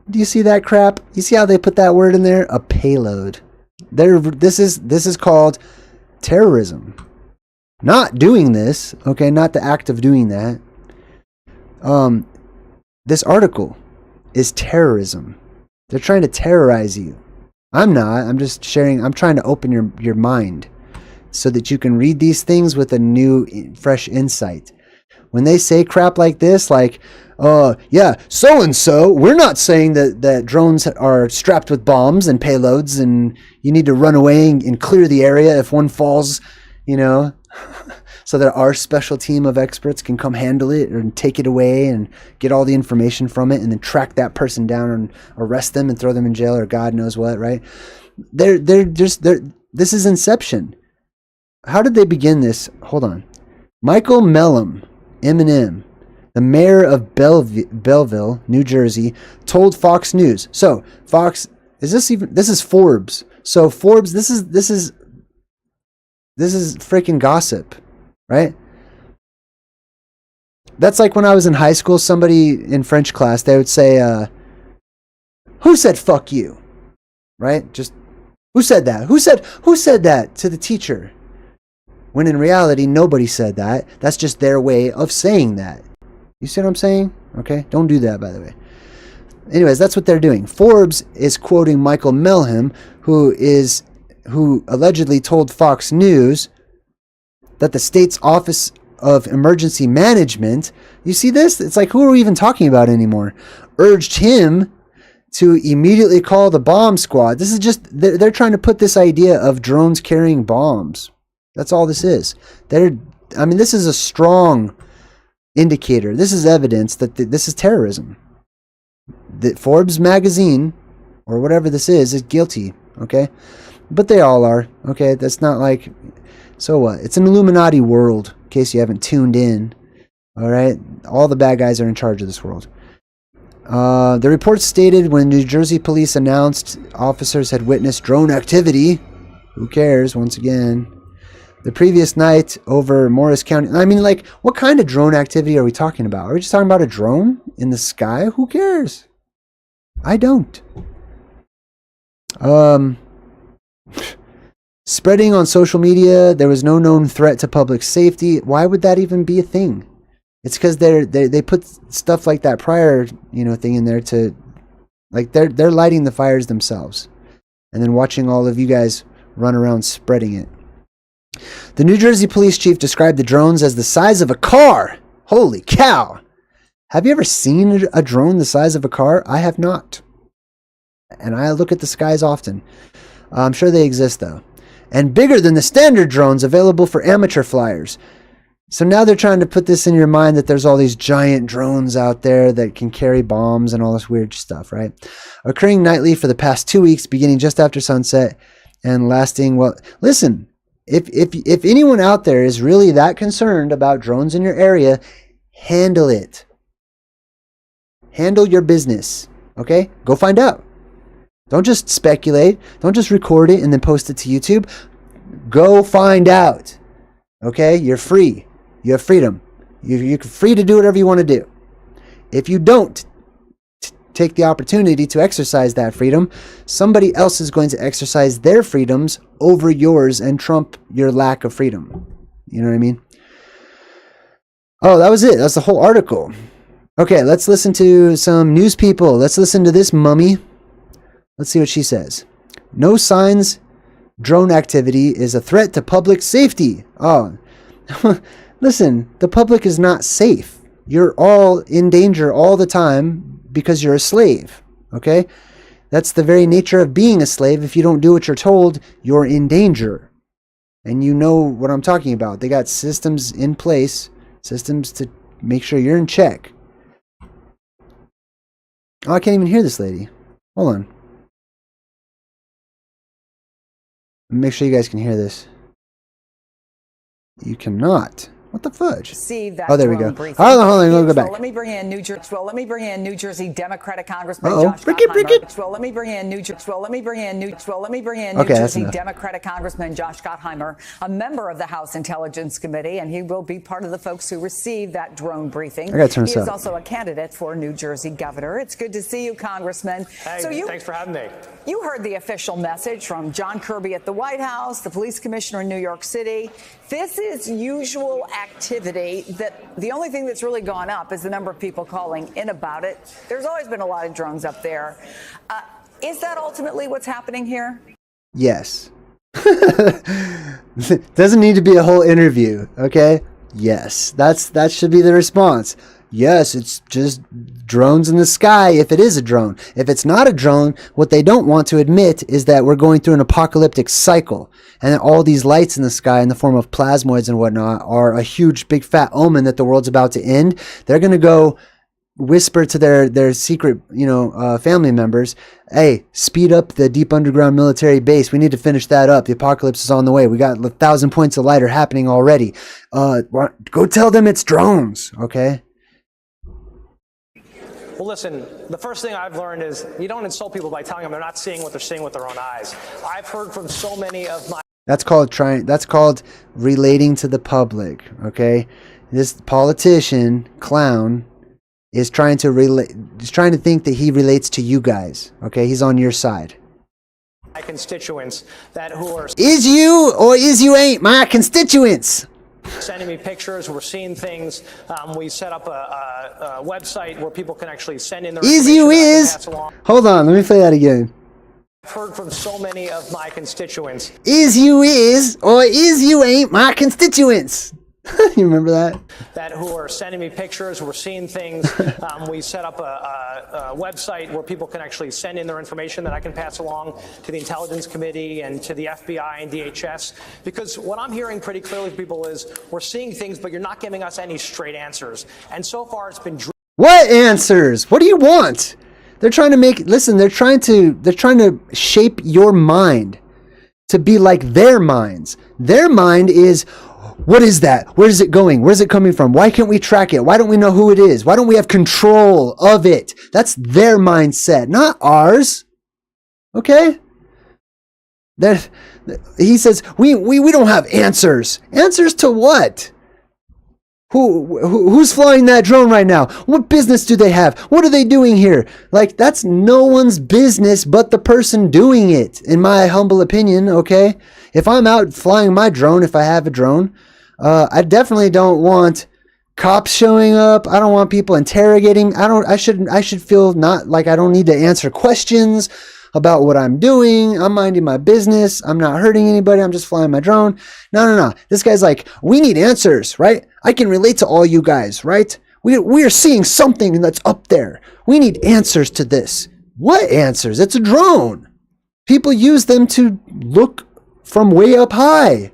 Do you see that crap? You see how they put that word in there? A payload. This is called terrorism. Not doing this, okay, not the act of doing that. This article is terrorism. They're trying to terrorize you. I'm not. I'm just sharing. I'm trying to open your mind, so that you can read these things with a new, fresh insight. When they say crap like this, like, yeah, so-and-so, we're not saying that drones are strapped with bombs and payloads and you need to run away and clear the area if one falls, you know, so that our special team of experts can come handle it and take it away and get all the information from it and then track that person down and arrest them and throw them in jail or God knows what, right? This is Inception. How did they begin this? Hold on. Michael Mellum, M&M, the mayor of Belleville, New Jersey, told Fox News. So, Fox, this is Forbes. So, Forbes, this is freaking gossip, right? That's like when I was in high school, somebody in French class, they would say, who said fuck you? Right? Just, who said that? Who said that to the teacher? When in reality, nobody said that. That's just their way of saying that. You see what I'm saying? Okay? Don't do that, by the way. Anyways, that's what they're doing. Forbes is quoting Michael Melham, who allegedly told Fox News that the state's Office of Emergency Management, you see this? It's like, who are we even talking about anymore? urged him to immediately call the bomb squad. This is just, they're trying to put this idea of drones carrying bombs. That's all this is. I mean, this is a strong indicator. This is evidence that this is terrorism. That Forbes magazine, or whatever this is guilty, okay? But they all are, okay? That's not like, so what? It's an Illuminati world, in case you haven't tuned in, all right? All the bad guys are in charge of this world. The report stated when New Jersey police announced officers had witnessed drone activity, who cares, once again, the previous night over Morris County. I mean, like, what kind of drone activity are we talking about? Are we just talking about a drone in the sky? Who cares? I don't. Spreading on social media, there was no known threat to public safety. Why would that even be a thing? It's because they put stuff like that prior, thing in there to, like, they're lighting the fires themselves, and then watching all of you guys run around spreading it. The New Jersey police chief described the drones as the size of a car. Holy cow! Have you ever seen a drone the size of a car? I have not, and I look at the skies often. I'm sure they exist though, and bigger than the standard drones available for amateur flyers. So now they're trying to put this in your mind that there's all these giant drones out there that can carry bombs and all this weird stuff, right? Occurring nightly for the past 2 weeks, beginning just after sunset and lasting, well, listen, if anyone out there is really that concerned about drones in your area, handle it. Handle your business, okay? Go find out. Don't just speculate. Don't just record it and then post it to YouTube. Go find out, okay? You're free. You have freedom. You're free to do whatever you want to do. If you don't take the opportunity to exercise that freedom, somebody else is going to exercise their freedoms over yours and trump your lack of freedom. You know what I mean? Oh, that was it. That's the whole article. Okay, let's listen to some news people. Let's listen to this mummy. Let's see what she says. No signs drone activity is a threat to public safety. Oh, listen, the public is not safe. You're all in danger all the time because you're a slave, okay? That's the very nature of being a slave. If you don't do what you're told, you're in danger. And you know what I'm talking about. They got systems in place, systems to make sure you're in check. Oh, I can't even hear this lady. Hold on. Make sure you guys can hear this. You cannot. What the fudge? Oh, there we go. Hold on, we'll go back. Let me bring in New Jersey Democratic Congressman Josh Gottheimer. Let me bring in New Jersey Democratic Congressman Josh Gottheimer, a member of the House Intelligence Committee, and he will be part of the folks who received that drone briefing. I gotta turn this up. He is also a candidate for New Jersey governor. It's good to see you, Congressman. Hey, thanks for having me. You heard the official message from John Kirby at the White House, the police commissioner in New York City. This is usual activity. That the only thing that's really gone up is the number of people calling in about it. There's always been a lot of drones up there. Is that ultimately what's happening here? Yes. Doesn't need to be a whole interview, okay? Yes. That should be the response. Yes, it's just drones in the sky if it is a drone. If it's not a drone, what they don't want to admit is that we're going through an apocalyptic cycle. And that all these lights in the sky in the form of plasmoids and whatnot are a huge, big, fat omen that the world's about to end. They're going to go whisper to their secret, family members, hey, speed up the deep underground military base. We need to finish that up. The apocalypse is on the way. We got 1,000 points of light are happening already. Go tell them it's drones, okay? Well, listen, the first thing I've learned is you don't insult people by telling them they're not seeing what they're seeing with their own eyes. I've heard from so many of my... That's called relating to the public, okay? This politician, clown, is trying to think that he relates to you guys, okay? He's on your side. My constituents who are... Is you or is you ain't my constituents? Sending me pictures. We're seeing things. We set up a website where people can actually send in their information. Hold on, let me play that again. I've heard from so many of my constituents. Is you is or is you ain't my constituents? You remember that? That who are sending me pictures, who are seeing things. We set up a website where people can actually send in their information that I can pass along to the Intelligence Committee and to the FBI and DHS. Because what I'm hearing pretty clearly from people is we're seeing things, but you're not giving us any straight answers. And so far it's been... What answers? What do you want? They're trying to make, listen, they're trying to shape your mind to be like their minds. Their mind is, what is that? Where is it going? Where's it coming from? Why can't we track it? Why don't we know who it is? Why don't we have control of it? That's their mindset, not ours. Okay? He says, we don't have answers. Answers to what? Who's flying that drone right now? What business do they have? What are they doing here? Like, that's no one's business but the person doing it, in my humble opinion, okay? If I'm out flying my drone, if I have a drone, I definitely don't want cops showing up. I don't want people interrogating. I should feel not like I don't need to answer questions about what I'm doing. I'm minding my business. I'm not hurting anybody. I'm just flying my drone. No. This guy's like, we need answers, right? I can relate to all you guys, right? We are seeing something that's up there. We need answers to this. What answers? It's a drone. People use them to look from way up high.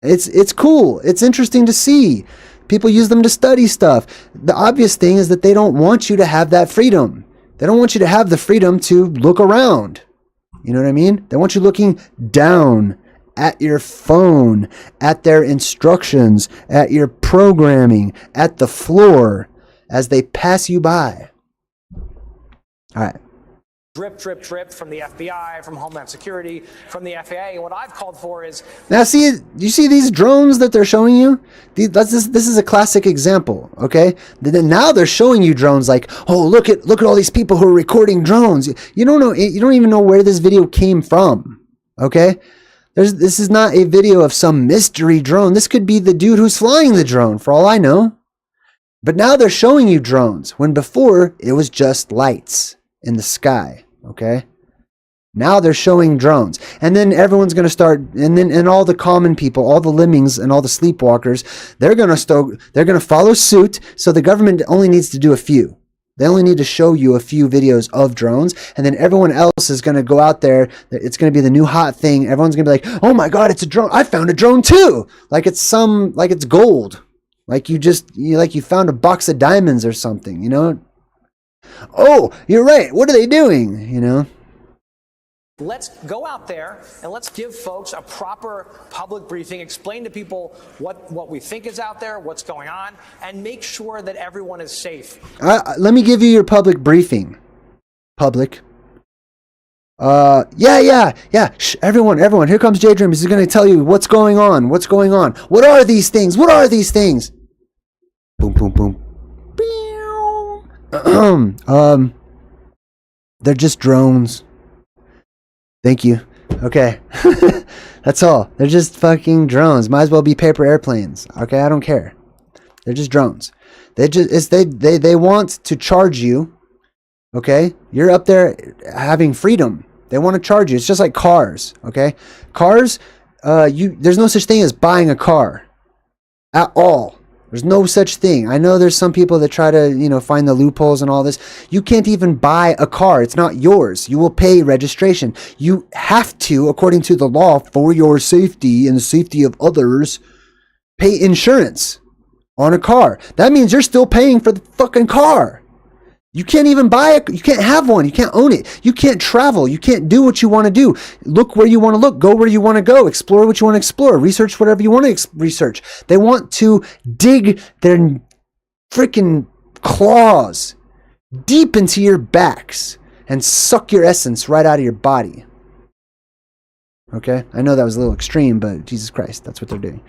It's cool. It's interesting to see. People use them to study stuff. The obvious thing is that they don't want you to have that freedom. They don't want you to have the freedom to look around. You know what I mean? They want you looking down at your phone, at their instructions, at your programming, at the floor as they pass you by. All right. Drip from the FBI, from Homeland Security, from the FAA. And what I've called for is... Now, you see these drones that they're showing you? This is a classic example, okay? Now they're showing you drones like, oh, look at all these people who are recording drones. You don't even know where this video came from, okay? This is not a video of some mystery drone. This could be the dude who's flying the drone, for all I know. But now they're showing you drones, when before it was just lights in the sky. Okay. Now they're showing drones, and then everyone's going to start, and all the common people, all the lemmings and all the sleepwalkers, they're going to follow suit. So the government only needs to do a few. They only need to show you a few videos of drones, and then everyone else is going to go out there. It's going to be the new hot thing. Everyone's going to be like, "Oh my God, it's a drone! I found a drone too!" Like it's gold. Like you found a box of diamonds or something. You know. Oh, you're right. What are they doing? You know. Let's go out there and let's give folks a proper public briefing, explain to people what we think is out there, what's going on, and make sure that everyone is safe. Let me give you your public briefing. Public. Yeah. Shh, everyone. Here comes JayDreamerZ. He's going to tell you what's going on. What are these things? Boom, boom, boom. They're just drones. Thank you. Okay. That's all. They're just fucking drones. Might as well be paper airplanes. Okay, I don't care. They're just drones. They want to charge you. Okay? You're up there having freedom. They want to charge you. It's just like cars, okay? Cars, there's no such thing as buying a car at all. There's no such thing. I know there's some people that try to, find the loopholes and all this. You can't even buy a car. It's not yours. You will pay registration. You have to, according to the law, for your safety and the safety of others, pay insurance on a car. That means you're still paying for the fucking car. You can't even you can't have one. You can't own it. You can't travel. You can't do what you want to do. Look where you want to look. Go where you want to go. Explore what you want to explore. Research whatever you want to research. They want to dig their freaking claws deep into your backs and suck your essence right out of your body. Okay? I know that was a little extreme, but Jesus Christ, that's what they're doing.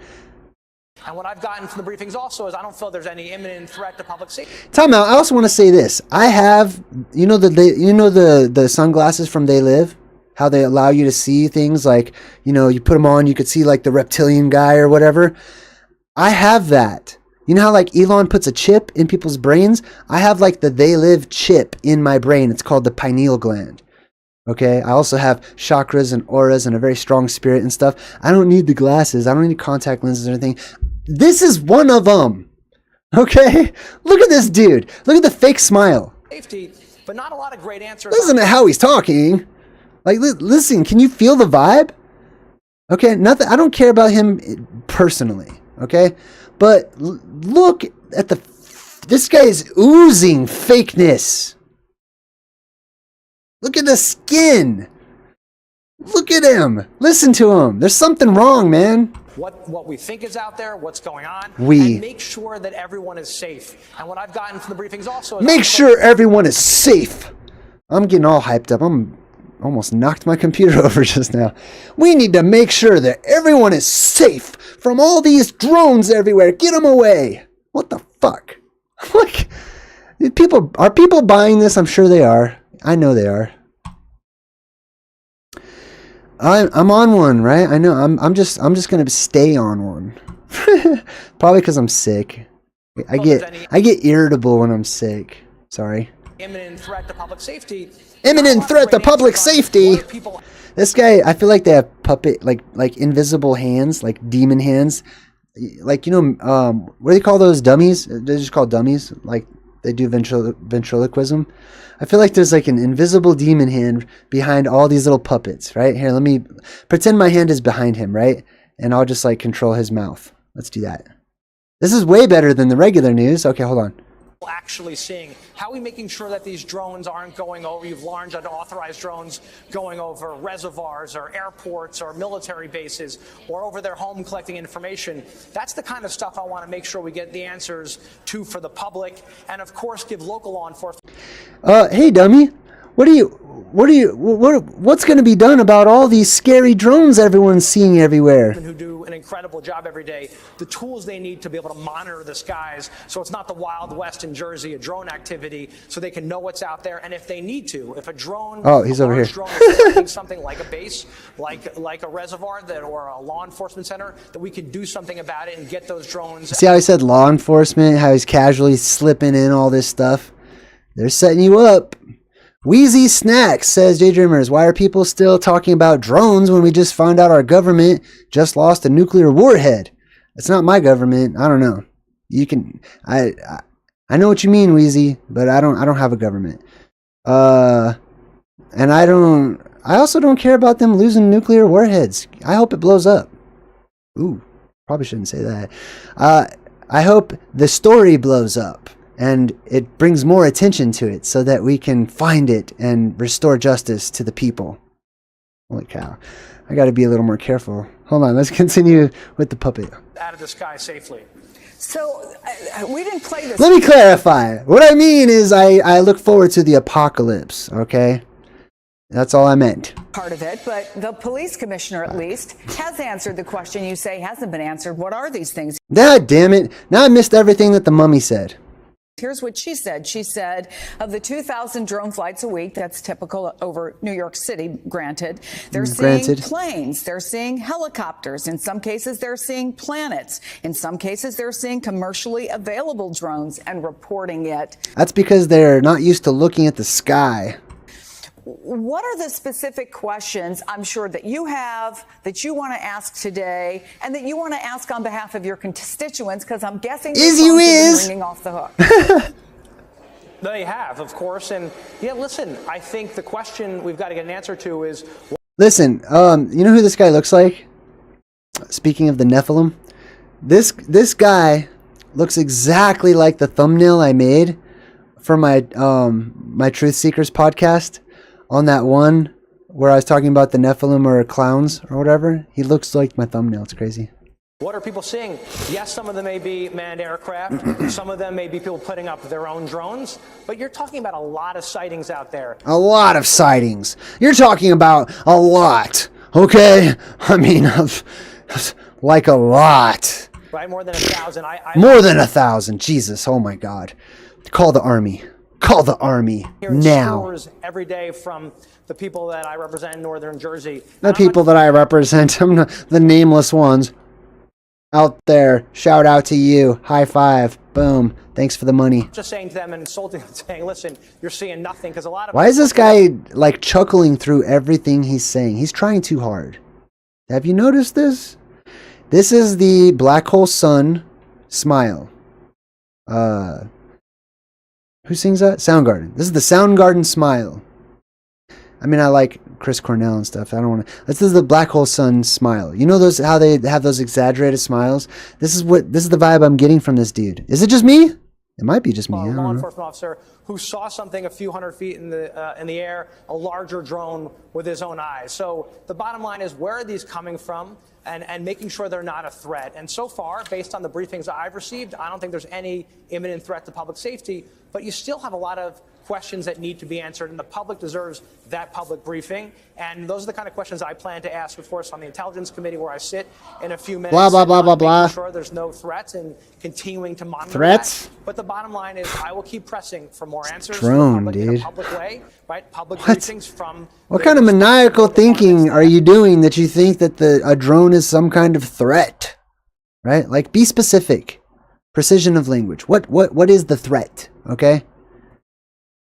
And what I've gotten from the briefings also is I don't feel there's any imminent threat to public safety. Time out. I also want to say this. I have, the sunglasses from They Live, how they allow you to see things like, you put them on, you could see like the reptilian guy or whatever. I have that. You know how like Elon puts a chip in people's brains? I have like the They Live chip in my brain. It's called the pineal gland. Okay, I also have chakras and auras and a very strong spirit and stuff. I don't need the glasses. I don't need contact lenses or anything. This is one of them. Okay? Look at this dude. Look at the fake smile. Safety, but not a lot of great answers. Listen to how he's talking. Like, listen, can you feel the vibe? Okay, nothing. I don't care about him personally. Okay? But look at this guy is oozing fakeness. Look at the skin. Look at him. Listen to him. There's something wrong, man. What we think is out there, what's going on, and make sure that everyone is safe. And what I've gotten from the briefings also is make sure everyone is safe. I'm getting all hyped up. I'm almost knocked my computer over just now. We need to make sure that everyone is safe from all these drones everywhere. Get them away. What the fuck? Like, are people buying this? I'm sure they are. I know they are. I'm on one, right? I know. I'm just gonna stay on one. Probably because I'm sick. I get irritable when I'm sick. Sorry. Imminent threat to public safety. Imminent threat to public safety. This guy, I feel like they have puppet, like invisible hands, like demon hands. Like, you know, what do they call those dummies? They're just called dummies. Like, they do ventriloquism. I feel like there's like an invisible demon hand behind all these little puppets, right? Here, let me pretend my hand is behind him, right? And I'll just like control his mouth. Let's do that. This is way better than the regular news. Okay, hold on. Actually seeing, how are we making sure that these drones aren't going over, you've large unauthorized drones going over reservoirs or airports or military bases or over their home collecting information? That's the kind of stuff I want to make sure we get the answers to for the public, and of course give local law enforcement. Hey dummy, what's going to be done about all these scary drones everyone's seeing everywhere? Who do an incredible job every day, the tools they need to be able to monitor the skies so it's not the Wild West in Jersey, a drone activity, so they can know what's out there. And if they need to, if a drone, he's over here. Drone is collecting something like a base, like a reservoir or a law enforcement center, that we can do something about it and get those drones. See how he said law enforcement, how he's casually slipping in all this stuff? They're setting you up. Wheezy Snacks says, JayDreamerZ, why are people still talking about drones when we just found out our government just lost a nuclear warhead? It's not my government. I don't know. You can, I know what you mean, Wheezy, but I don't have a government. And I also don't care about them losing nuclear warheads. I hope it blows up. Ooh, probably shouldn't say that. I hope the story blows up and it brings more attention to it so that we can find it and restore justice to the people. Holy cow. I got to be a little more careful. Hold on, let's continue with the puppet. Out of the sky safely. So we didn't play this. Let me clarify. What I mean is I look forward to the apocalypse, okay? That's all I meant. Part of it, but the police commissioner at least has answered the question you say hasn't been answered. What are these things? God damn it. Now I missed everything that the mummy said. Here's what she said. She said of the 2,000 drone flights a week, that's typical over New York City, granted, they're seeing planes, they're seeing helicopters. In some cases, they're seeing planets. In some cases, they're seeing commercially available drones and reporting it. That's because they're not used to looking at the sky. What are the specific questions I'm sure that you have, that you want to ask today, and that you want to ask on behalf of your constituents? Because I'm guessing your phones have been ringing off the hook. They have, of course. And yeah, listen, I think the question we've got to get an answer to is... Listen, you know who this guy looks like? Speaking of the Nephilim, this guy looks exactly like the thumbnail I made for my my Truth Seekers podcast. On that one where I was talking about the Nephilim or clowns or whatever, he looks like my thumbnail. It's crazy. What are people seeing? Yes, some of them may be manned aircraft. Some of them may be people putting up their own drones. But you're talking about a lot of sightings out there. A lot of sightings. You're talking about a lot, okay? I mean, like a lot. Right, more than 1,000. More than 1,000. Jesus, oh my God. Call the army. Call the army now. Stores every day from the people that I represent in northern Jersey. The people that I represent, I'm the nameless ones out there. Shout out to you. High five. Boom. Thanks for the money. Just saying to them and insulting them, saying, listen, you're seeing nothing. Because a lot of... Why is this guy like chuckling through everything he's saying? He's trying too hard. Have you noticed this? This is the Black Hole Sun smile. Who sings that? Soundgarden. This is the Soundgarden smile. I mean, I like Chris Cornell and stuff. I don't want to. This is the Black Hole Sun smile. You know those, how they have those exaggerated smiles? This is the vibe I'm getting from this dude. Is it just me? It might be just me. A law enforcement officer who saw something a few hundred feet in the air, a larger drone, with his own eyes. So the bottom line is, where are these coming from, and making sure they're not a threat. And so far, based on the briefings that I've received, I don't think there's any imminent threat to public safety. But you still have a lot of questions that need to be answered, and the public deserves that public briefing. And those are the kind of questions I plan to ask, of course, on the Intelligence Committee, where I sit in a few minutes. Blah, blah, blah, blah, blah. Making sure there's no threats and continuing to monitor Threats? that. But the bottom line is, I will keep pressing for more answers Drone, from the public in dude. a public way, right? Public What? briefings from... What kind of maniacal thinking are you doing that you think that a drone is some kind of threat? Right? Like, be specific. Precision of language. What is the threat? Okay?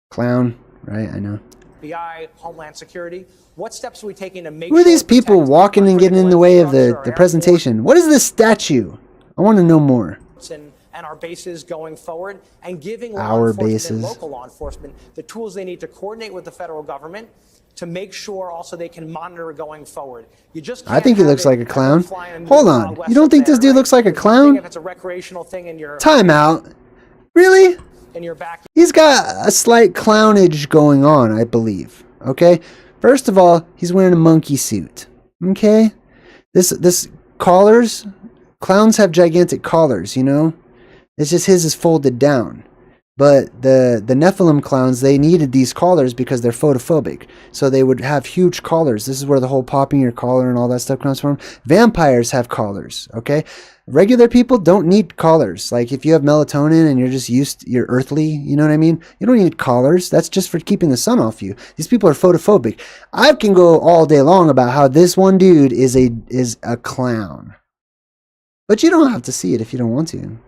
Clown. Right? I know. FBI, Homeland Security. What steps are we taking to make Who are sure these we people protect walking and getting in the way of infrastructure, the our presentation? What is this statue? I want to know more. airports and our bases going forward, and giving law Our enforcement bases. and local law enforcement the tools they need to coordinate with the federal government to make sure also they can monitor going forward. You just I think he can't looks have like a it clown. flying Hold Wild on. West You don't up think this there, dude looks like a It's one clown? thing if it's a recreational thing in your Time out. Really? back. He's got a slight clownage going on, I believe. Okay? First of all, he's wearing a monkey suit. Okay? This collars, clowns have gigantic collars, you know? It's just his is folded down. But the Nephilim clowns, they needed these collars because they're photophobic. So they would have huge collars. This is where the whole popping your collar and all that stuff comes from. Vampires have collars, okay? Regular people don't need collars. Like if you have melatonin and you're earthly, you know what I mean? You don't need collars. That's just for keeping the sun off you. These people are photophobic. I can go all day long about how this one dude is a clown. But you don't have to see it if you don't want to.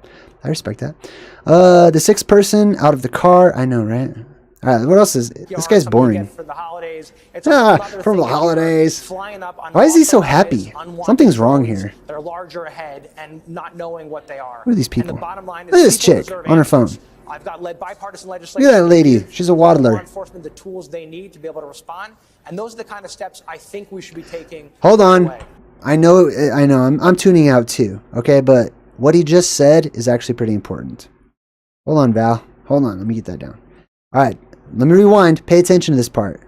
I respect that. The sixth person out of the car. I know, right? All right, what else is... This guy's boring. For the holidays. It's from the holidays. Flying up on Why is he so authorized, happy? unwanted Something's wrong drones here. that are larger ahead and not knowing what they are. Who are these people? And the bottom line is, Look at this people chick deserve on her phone. answers. I've got led bipartisan legislation. Look at that lady. to give She's a Law waddler. enforcement the tools they need to be able to respond. And those are the kind of steps I think we should be taking. Hold on. away. I know. I'm tuning out too. Okay, but what he just said is actually pretty important. Hold on, Val. Hold on. Let me get that down. All right. Let me rewind. Pay attention to this part.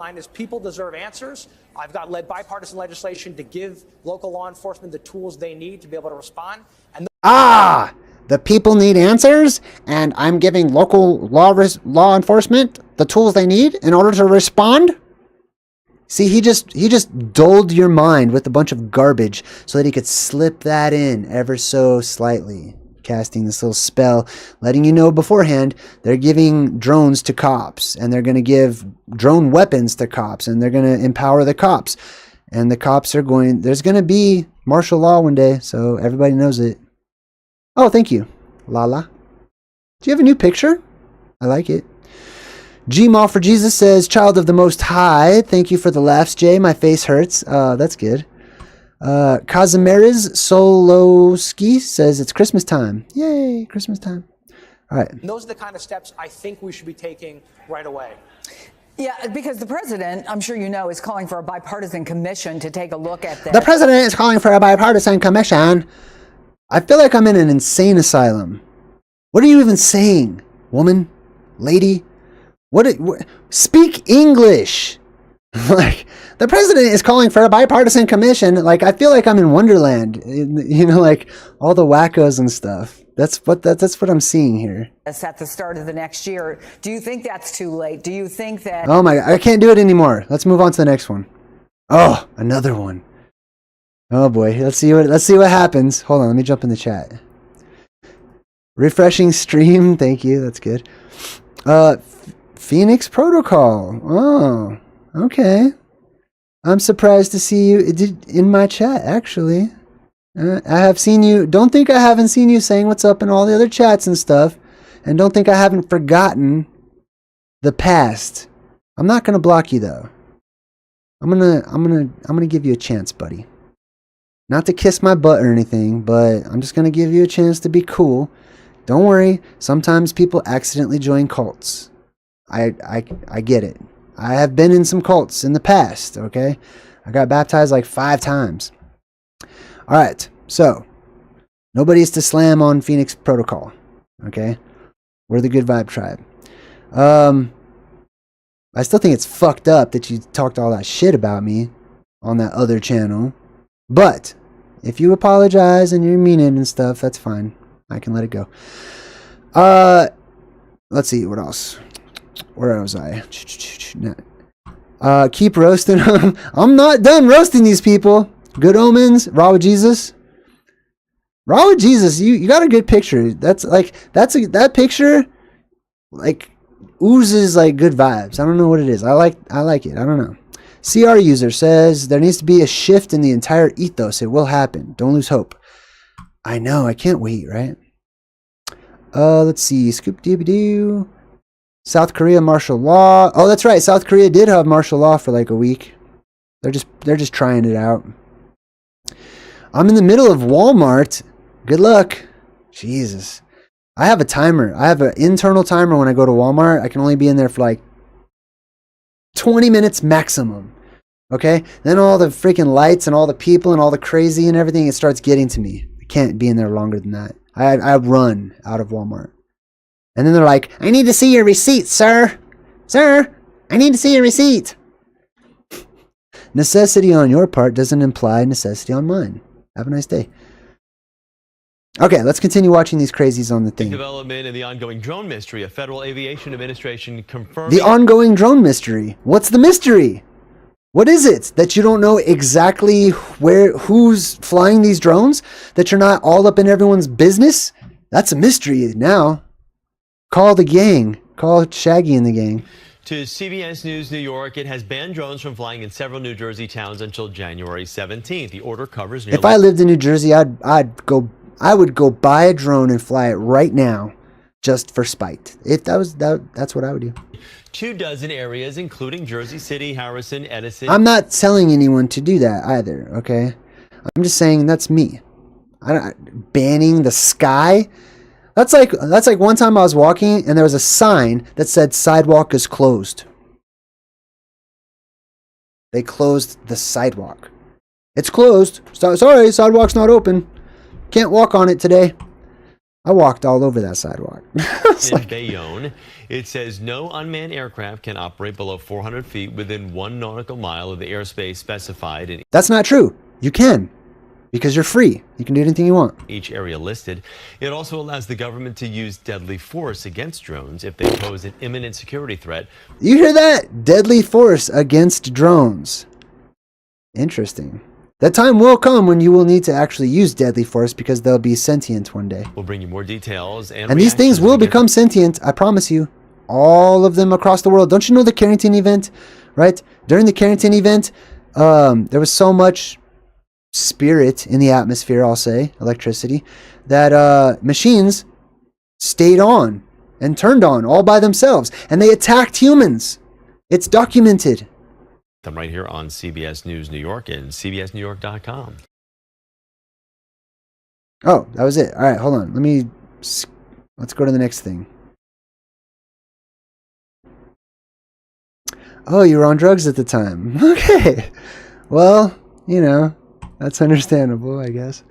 Line is, people deserve answers. I've got led bipartisan legislation to give local law enforcement the tools they need to be able to respond. And The people need answers, and I'm giving local law enforcement the tools they need in order to respond. See, he just dulled your mind with a bunch of garbage so that he could slip that in ever so slightly, casting this little spell, letting you know beforehand they're giving drones to cops, and they're going to give drone weapons to cops, and they're going to empower the cops, and the cops are there's going to be martial law one day, so everybody knows it. Oh, thank you, Lala. Do you have a new picture? I like it. Gmaul for Jesus says, Child of the Most High. Thank you for the laughs, Jay. My face hurts. That's good. Kazimierz Solowski says, it's Christmas time. Yay, Christmas time. All right. And those are the kind of steps I think we should be taking right away. Yeah, because the president, I'm sure you know, is calling for a bipartisan commission to take a look at this. The president is calling for a bipartisan commission. I feel like I'm in an insane asylum. What are you even saying, woman? Lady? What speak English. Like, the president is calling for a bipartisan commission. Like, I feel like I'm in Wonderland. You know, like all the wackos and stuff. That's what I'm seeing here. At the start of the next year. Do you think that's too late? Do you think that... Oh my, I can't do it anymore. Let's move on to the next one. Oh, another one. Oh boy, let's see what happens. Hold on, let me jump in the chat. Refreshing stream, thank you. That's good. Phoenix Protocol. Oh, okay. I'm surprised to see you in my chat, actually. I have seen you. Don't think I haven't seen you saying what's up in all the other chats and stuff. And don't think I haven't forgotten the past. I'm not going to block you, though. I'm going to give you a chance, buddy. Not to kiss my butt or anything, but I'm just going to give you a chance to be cool. Don't worry. Sometimes people accidentally join cults. I get it. I have been in some cults in the past, okay? I got baptized like 5 times. All right. So, nobody's to slam on Phoenix Protocol, okay? We're the good vibe tribe. I still think it's fucked up that you talked all that shit about me on that other channel. But if you apologize and you mean it and stuff, that's fine. I can let it go. Let's see, what else? Where was I? Keep roasting them. I'm not done roasting these people. Good Omens, Raw with Jesus. Raw with Jesus, you got a good picture. That picture like oozes like good vibes. I don't know what it is. I like it. I don't know. CR user says there needs to be a shift in the entire ethos. It will happen. Don't lose hope. I know. I can't wait, right? Let's see. Scoop dooby doo. South Korea martial law. Oh, that's right. South Korea did have martial law for like a week. They're just trying it out. I'm in the middle of Walmart. Good luck. Jesus. I have a timer. I have an internal timer when I go to Walmart. I can only be in there for like 20 minutes maximum. Okay? Then all the freaking lights and all the people and all the crazy and everything, it starts getting to me. I can't be in there longer than that. I run out of Walmart. And then they're like, I need to see your receipt, sir. Sir, I need to see your receipt. Necessity on your part doesn't imply necessity on mine. Have a nice day. Okay, let's continue watching these crazies on the thing. Development in the ongoing drone mystery. A Federal Aviation Administration confirmed the ongoing drone mystery. What's the mystery? What is it that you don't know exactly who's flying these drones? That you're not all up in everyone's business? That's a mystery now. Call the gang. Call Shaggy and the gang. To CBS News New York, it has banned drones from flying in several New Jersey towns until January 17th. The order covers nearly... If I lived in New Jersey, I would go buy a drone and fly it right now, just for spite. If that's what I would do. 24 areas, including Jersey City, Harrison, Edison. I'm not telling anyone to do that either. Okay, I'm just saying that's me. Banning the sky. That's like one time I was walking and there was a sign that said sidewalk is closed. They closed the sidewalk. It's closed. Sorry, sidewalk's not open. Can't walk on it today. I walked all over that sidewalk. In Bayonne, it says no unmanned aircraft can operate below 400 feet within 1 nautical mile of the airspace specified in... That's not true. You can. Because you're free. You can do anything you want. Each area listed. It also allows the government to use deadly force against drones if they pose an imminent security threat. You hear that? Deadly force against drones. Interesting. That time will come when you will need to actually use deadly force because they'll be sentient one day. We'll bring you more details. And these things will become sentient, I promise you. All of them across the world. Don't you know the Carrington event? Right? During the Carrington event, there was so much spirit in the atmosphere, I'll say, electricity, that machines stayed on and turned on all by themselves. And they attacked humans. It's documented. I'm right here on CBS News New York and cbsnewyork.com. Oh, that was it. All right, hold on. Let's go to the next thing. Oh, you were on drugs at the time. Okay. Well, you know, that's understandable, I guess.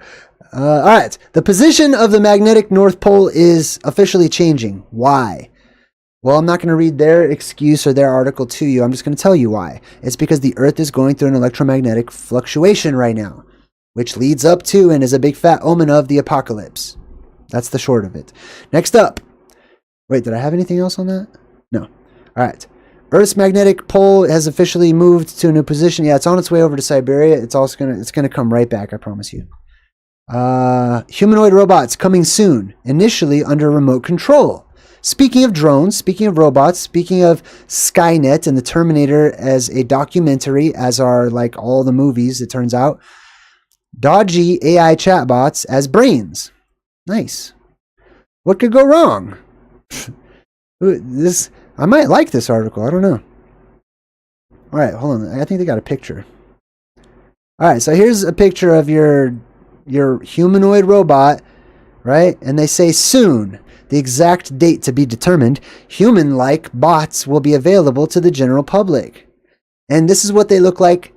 All right. The position of the magnetic North Pole is officially changing. Why? Well, I'm not going to read their excuse or their article to you. I'm just going to tell you why. It's because the Earth is going through an electromagnetic fluctuation right now, which leads up to and is a big fat omen of the apocalypse. That's the short of it. Next up. Wait, did I have anything else on that? No. All right. Earth's magnetic pole has officially moved to a new position. Yeah, it's on its way over to Siberia. It's gonna come right back, I promise you. Humanoid robots coming soon, initially under remote control. Speaking of drones, speaking of robots, speaking of Skynet and the Terminator as a documentary, as are like all the movies, it turns out. Dodgy AI chatbots as brains. Nice. What could go wrong? I might like this article. I don't know. All right, hold on. I think they got a picture. All right, so here's a picture of your humanoid robot, right? And they say soon, the exact date to be determined, human-like bots will be available to the general public. And this is what they look like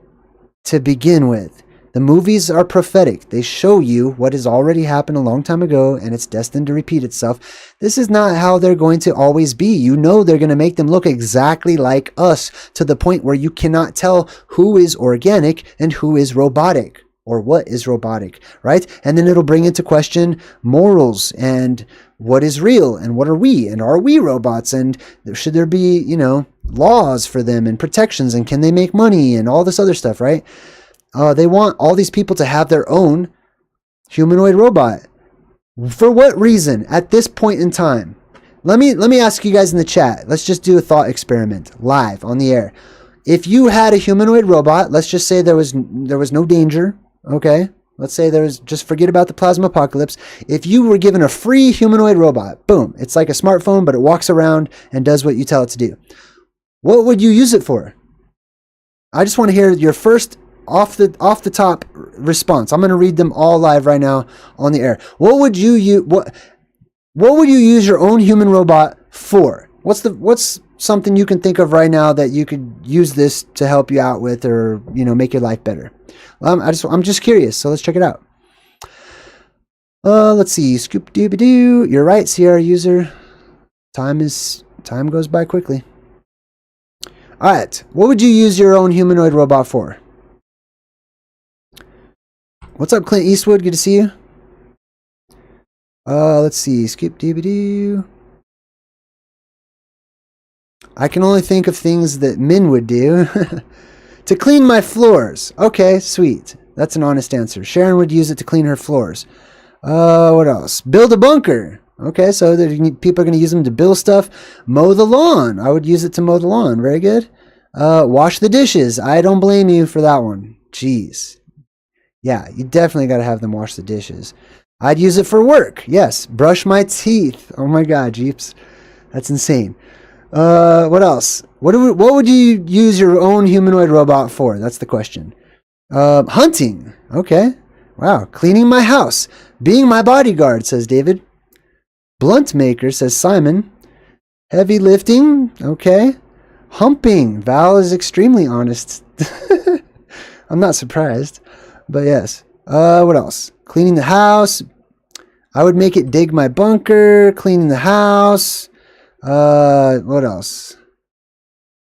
to begin with. The movies are prophetic. They show you what has already happened a long time ago, and it's destined to repeat itself. This is not how they're going to always be. You know they're going to make them look exactly like us, to the point where you cannot tell who is organic and who is robotic, or what is robotic, right? And then it'll bring into question morals and what is real and what are we, and are we robots, and should there be, you know, laws for them and protections, and can they make money and all this other stuff, right? They want all these people to have their own humanoid robot. For what reason at this point in time? Let me ask you guys in the chat. Let's just do a thought experiment live on the air. If you had a humanoid robot, let's just say there was no danger, okay? Let's say just forget about the plasma apocalypse. If you were given a free humanoid robot, boom, it's like a smartphone, but it walks around and does what you tell it to do. What would you use it for? I just want to hear your first off the top response. I'm going to read them all live right now on the air. What would you use? What would you use your own human robot for? What's something you can think of right now that you could use this to help you out with, or, you know, make your life better? I'm just curious, so let's check it out. Let's see. Scoop dooby doo. You're right, Sierra user. Time goes by quickly. All right. What would you use your own humanoid robot for? What's up, Clint Eastwood? Good to see you. Let's see. Skip doo. I can only think of things that men would do. To clean my floors. Okay, sweet. That's an honest answer. Sharon would use it to clean her floors. What else? Build a bunker. Okay, so people are going to use them to build stuff. Mow the lawn. I would use it to mow the lawn. Very good. Wash the dishes. I don't blame you for that one. Jeez. Yeah, you definitely got to have them wash the dishes. I'd use it for work. Yes. Brush my teeth. Oh my God, Jeeps. That's insane. What else? What would you use your own humanoid robot for? That's the question. Hunting. Okay. Wow. Cleaning my house. Being my bodyguard, says David. Blunt maker, says Simon. Heavy lifting. Okay. Humping. Val is extremely honest. I'm not surprised. But yes. What else? Cleaning the house. I would make it dig my bunker. Cleaning the house. What else?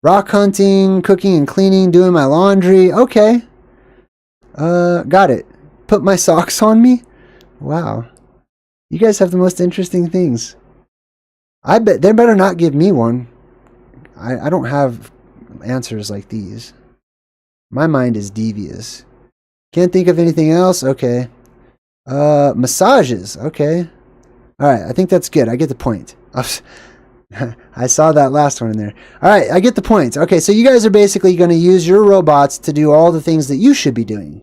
Rock hunting, cooking and cleaning, doing my laundry. Okay. Got it. Put my socks on me. Wow. You guys have the most interesting things. I bet they better not give me one. I don't have answers like these. My mind is devious. Can't think of anything else? Okay. Massages. Okay. Alright, I think that's good. I get the point. I saw that last one in there. Alright, I get the point. Okay, so you guys are basically going to use your robots to do all the things that you should be doing.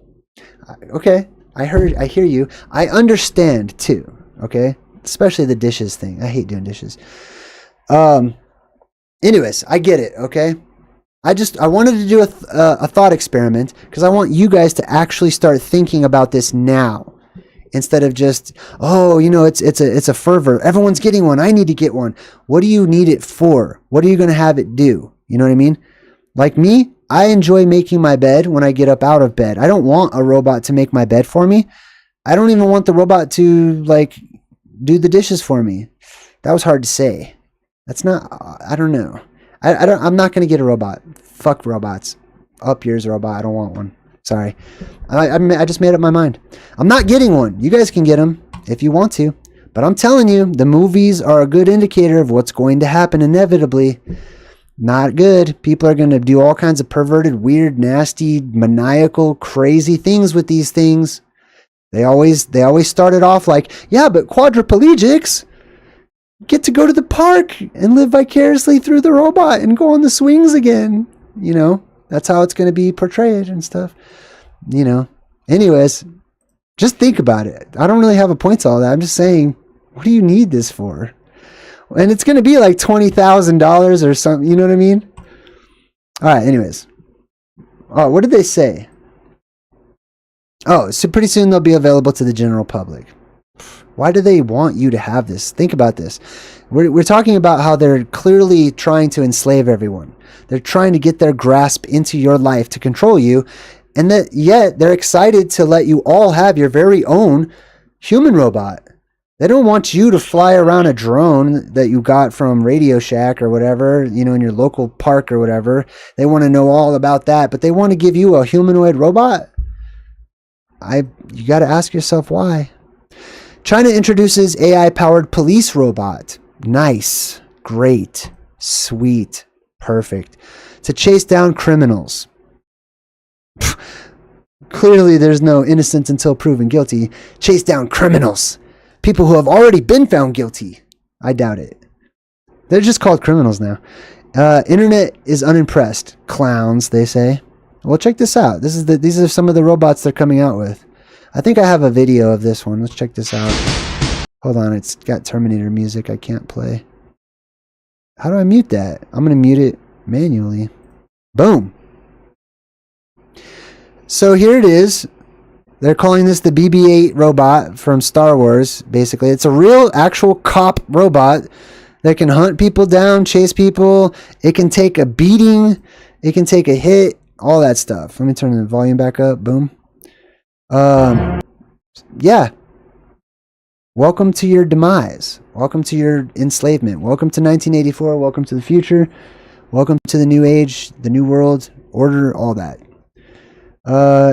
Okay, I hear you. I understand too. Okay, especially the dishes thing. I hate doing dishes. Anyways, I get it. Okay, I wanted to do a thought experiment because I want you guys to actually start thinking about this now, instead of just, oh, you know, it's a fervor. Everyone's getting one. I need to get one. What do you need it for? What are you going to have it do? You know what I mean? Like me, I enjoy making my bed when I get up out of bed. I don't want a robot to make my bed for me. I don't even want the robot to, like, do the dishes for me. That was hard to say. That's not, I don't know. I'm not going to get a robot. Fuck robots. Up yours, robot. I don't want one. Sorry. I just made up my mind. I'm not getting one. You guys can get them if you want to. But I'm telling you, the movies are a good indicator of what's going to happen inevitably. Not good. People are going to do all kinds of perverted, weird, nasty, maniacal, crazy things with these things. They always started off like, yeah, but quadriplegics get to go to the park and live vicariously through the robot and go on the swings again. You know, that's how it's going to be portrayed and stuff. You know, anyways, just think about it. I don't really have a point to all that. I'm just saying, what do you need this for? And it's going to be like $20,000 or something. You know what I mean? All right. Anyways. Oh, what did they say? Oh, so pretty soon they'll be available to the general public. Why do they want you to have this? Think about this. We're talking about how they're clearly trying to enslave everyone. They're trying to get their grasp into your life to control you, and that yet they're excited to let you all have your very own human robot. They don't want you to fly around a drone that you got from Radio Shack or whatever, you know, in your local park or whatever. They want to know all about that, but they want to give you a humanoid robot? You got to ask yourself why. China introduces AI-powered police robot. Nice, great, sweet, perfect. To chase down criminals. Clearly, there's no innocence until proven guilty. Chase down criminals. People who have already been found guilty. I doubt it. They're just called criminals now. Internet is unimpressed. Clowns, they say. Well, check this out. These are some of the robots they're coming out with. I think I have a video of this one. Let's check this out. Hold on, it's got Terminator music I can't play. How do I mute that? I'm going to mute it manually. Boom. So here it is. They're calling this the BB-8 robot from Star Wars, basically. It's a real, actual cop robot that can hunt people down, chase people. It can take a beating. It can take a hit. All that stuff. Let me turn the volume back up. Boom. Yeah. Welcome to your demise. Welcome to your enslavement. Welcome to 1984. Welcome to the future. Welcome to the new age, the new world order, all that.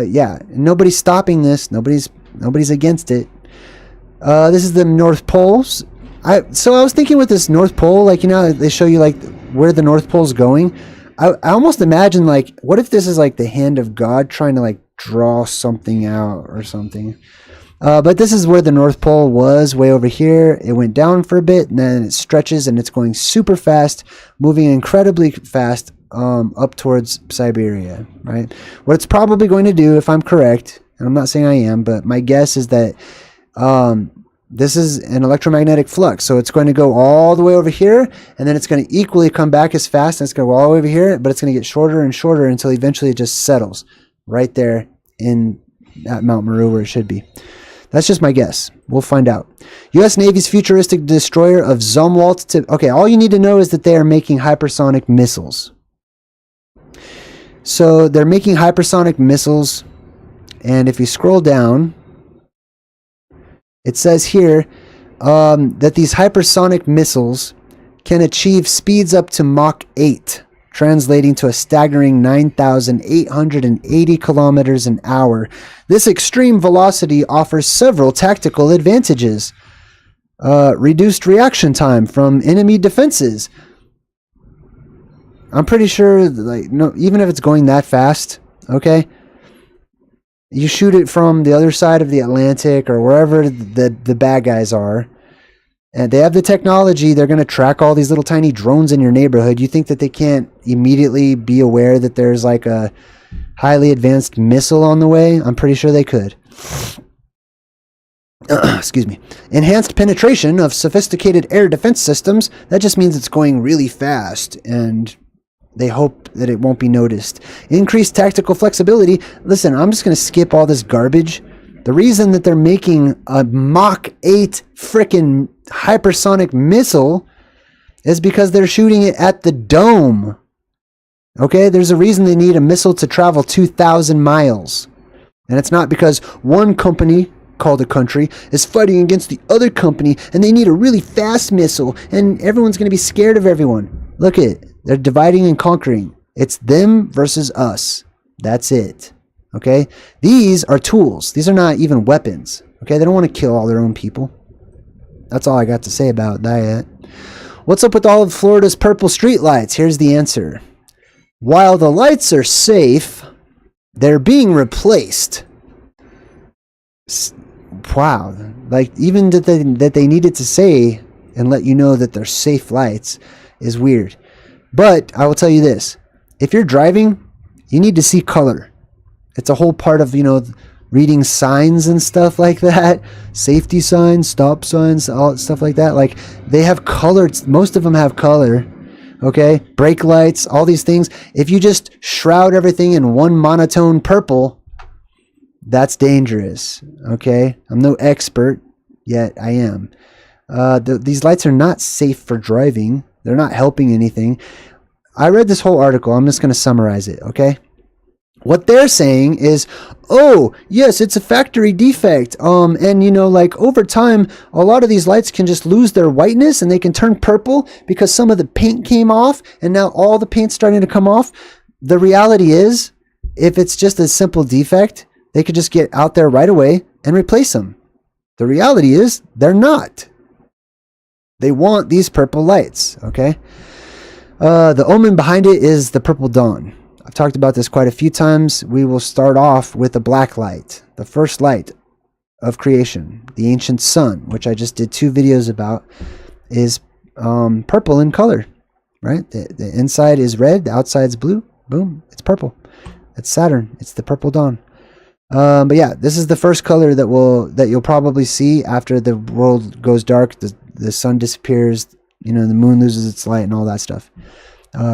Yeah. Nobody's stopping this. Nobody's against it. This is the North Poles. So I was thinking with this North Pole, like, you know, they show you like where the North Pole's going. I almost imagine, like, what if this is like the hand of God trying to like draw something out or something. But this is where the North Pole was, way over here. It went down for a bit, and then it stretches, and it's going super fast, moving incredibly fast up towards Siberia, right? What it's probably going to do, if I'm correct, and I'm not saying I am, but my guess is that this is an electromagnetic flux. So it's going to go all the way over here, and then it's going to equally come back as fast, and it's going to go all the way over here, but it's going to get shorter and shorter until eventually it just settles right there at Mount Meru where it should be. That's just my guess. We'll find out. U.S. Navy's futuristic destroyer of Zumwalt. Okay, all you need to know is that they are making hypersonic missiles. So they're making hypersonic missiles, and if you scroll down, it says here that these hypersonic missiles can achieve speeds up to Mach 8, translating to a staggering 9,880 kilometers an hour. This extreme velocity offers several tactical advantages. Reduced reaction time from enemy defenses. I'm pretty sure, like, no, even if it's going that fast, okay, you shoot it from the other side of the Atlantic or wherever the bad guys are, and they have the technology. They're going to track all these little tiny drones in your neighborhood. You think that they can't immediately be aware that there's like a highly advanced missile on the way? I'm pretty sure they could. Excuse me. Enhanced penetration of sophisticated air defense systems. That just means it's going really fast, and they hope that it won't be noticed. Increased tactical flexibility. Listen, I'm just going to skip all this garbage. The reason that they're making a Mach 8 frickin' hypersonic missile is because they're shooting it at the dome. Okay, there's a reason they need a missile to travel 2,000 miles. And it's not because one company, called a country, is fighting against the other company and they need a really fast missile and everyone's going to be scared of everyone. Look at it. They're dividing and conquering. It's them versus us. That's it. Okay? These are tools. These are not even weapons. Okay? They don't want to kill all their own people. That's all I got to say about that. What's up with all of Florida's purple street lights? Here's the answer. While the lights are safe, they're being replaced. Wow. Like, even that they needed to say and let you know that they're safe lights is weird. But I will tell you this. If you're driving, you need to see color. It's a whole part of, reading signs and stuff like that. Safety signs, stop signs, all stuff like that. Like, they have color. Most of them have color. Okay? Brake lights, all these things. If you just shroud everything in one monotone purple, That's dangerous. Okay, I'm no expert, yet I am. These lights are not safe for driving. They're not helping anything. I read this whole article. I'm just going to summarize it, okay? What they're saying is, oh, yes, it's a factory defect. And you know, like over time, a lot of these lights can just lose their whiteness and they can turn purple because some of the paint came off and now all the paint's starting to come off. The reality is, if it's just a simple defect, they could just get out there right away and replace them. The reality is, they're not. They want these purple lights, okay? The omen behind it is the purple dawn. I've talked about this quite a few times. We will start off with a black light, the first light of creation. The ancient sun, which I just did 2 videos about, is purple in color, right? The inside is red, the outside's blue. Boom, it's purple. It's Saturn. It's the purple dawn. But yeah, this is the first color that you'll probably see after the world goes dark. The sun disappears. You know, the moon loses its light and all that stuff.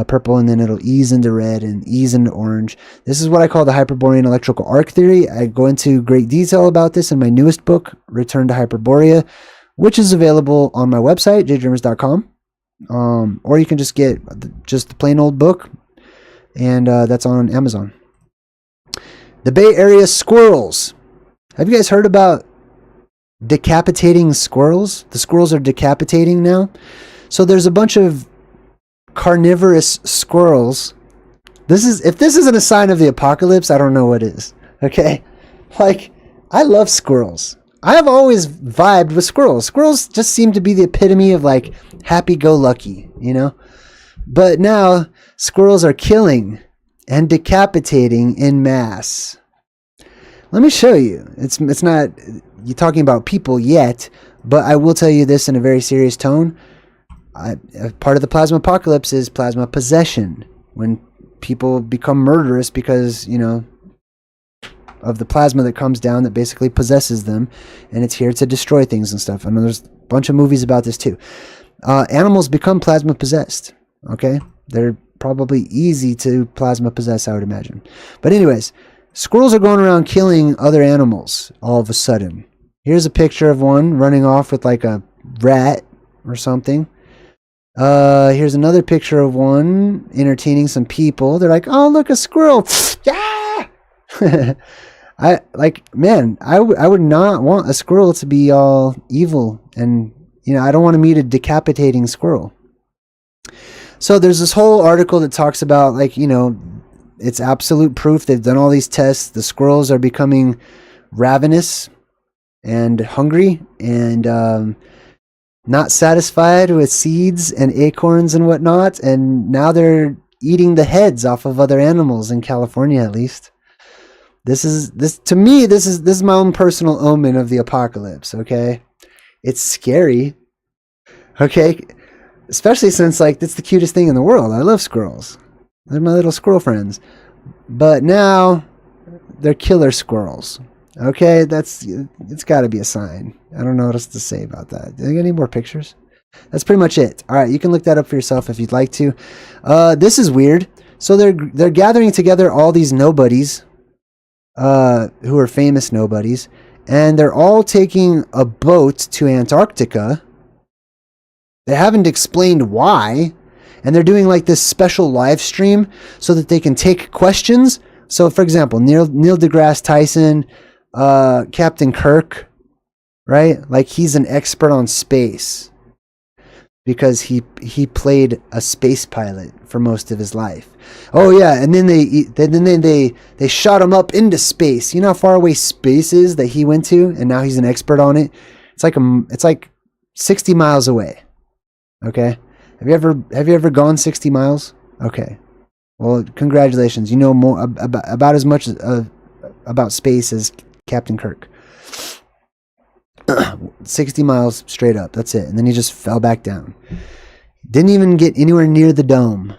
Purple, and then it'll ease into red and ease into orange. This is what I call the Hyperborean electrical arc theory. I go into great detail about this in my newest book, Return to Hyperborea, which is available on my website, JayDreamerZ.com. Or you can just get just the plain old book, and that's on Amazon. The Bay Area squirrels. Have you guys heard about decapitating squirrels? The squirrels are decapitating now. So there's a bunch of carnivorous squirrels. If this isn't a sign of the apocalypse, I don't know what is. Okay? Like, I love squirrels. I have always vibed with squirrels. Squirrels just seem to be the epitome of like happy-go-lucky, you know? But now squirrels are killing and decapitating in mass. Let me show you. It's not you're talking about people yet, but I will tell you this in a very serious tone. Part of the plasma apocalypse is plasma possession, when people become murderous because, you know, of the plasma that comes down that basically possesses them, and it's here to destroy things and stuff. I know there's a bunch of movies about this too. Animals become plasma possessed. Okay, they're probably easy to plasma possess, I would imagine. But anyways, squirrels are going around killing other animals all of a sudden. Here's a picture of one running off with like a rat or something. Here's another picture of one entertaining some people. They're like, oh, look, a squirrel. Yeah! I would not want a squirrel to be all evil, and you know, I don't want to meet a decapitating squirrel. So there's this whole article that talks about, like, you know, it's absolute proof. They've done all these tests. The squirrels are becoming ravenous and hungry and not satisfied with seeds and acorns and whatnot, and now they're eating the heads off of other animals in California, at least. This is my own personal omen of the apocalypse. Okay, it's scary. Okay, especially since like it's the cutest thing in the world. I love squirrels. They're my little squirrel friends. But now they're killer squirrels. Okay, it's got to be a sign. I don't know what else to say about that. Do you get any more pictures? That's pretty much it. All right, you can look that up for yourself if you'd like to. This is weird. So they're gathering together all these nobodies, who are famous nobodies, and they're all taking a boat to Antarctica. They haven't explained why, and they're doing like this special live stream so that they can take questions. So, for example, Neil deGrasse Tyson, Captain Kirk, right? Like, he's an expert on space because he played a space pilot for most of his life. Oh yeah, and then they shot him up into space. You know how far away space is that he went to, and now he's an expert on it. It's like 60 miles away. Okay, have you ever gone 60 miles? Okay, well, congratulations. You know more about as much about space as Captain Kirk. 60 miles straight up. That's it. And then he just fell back down. Didn't even get anywhere near the dome.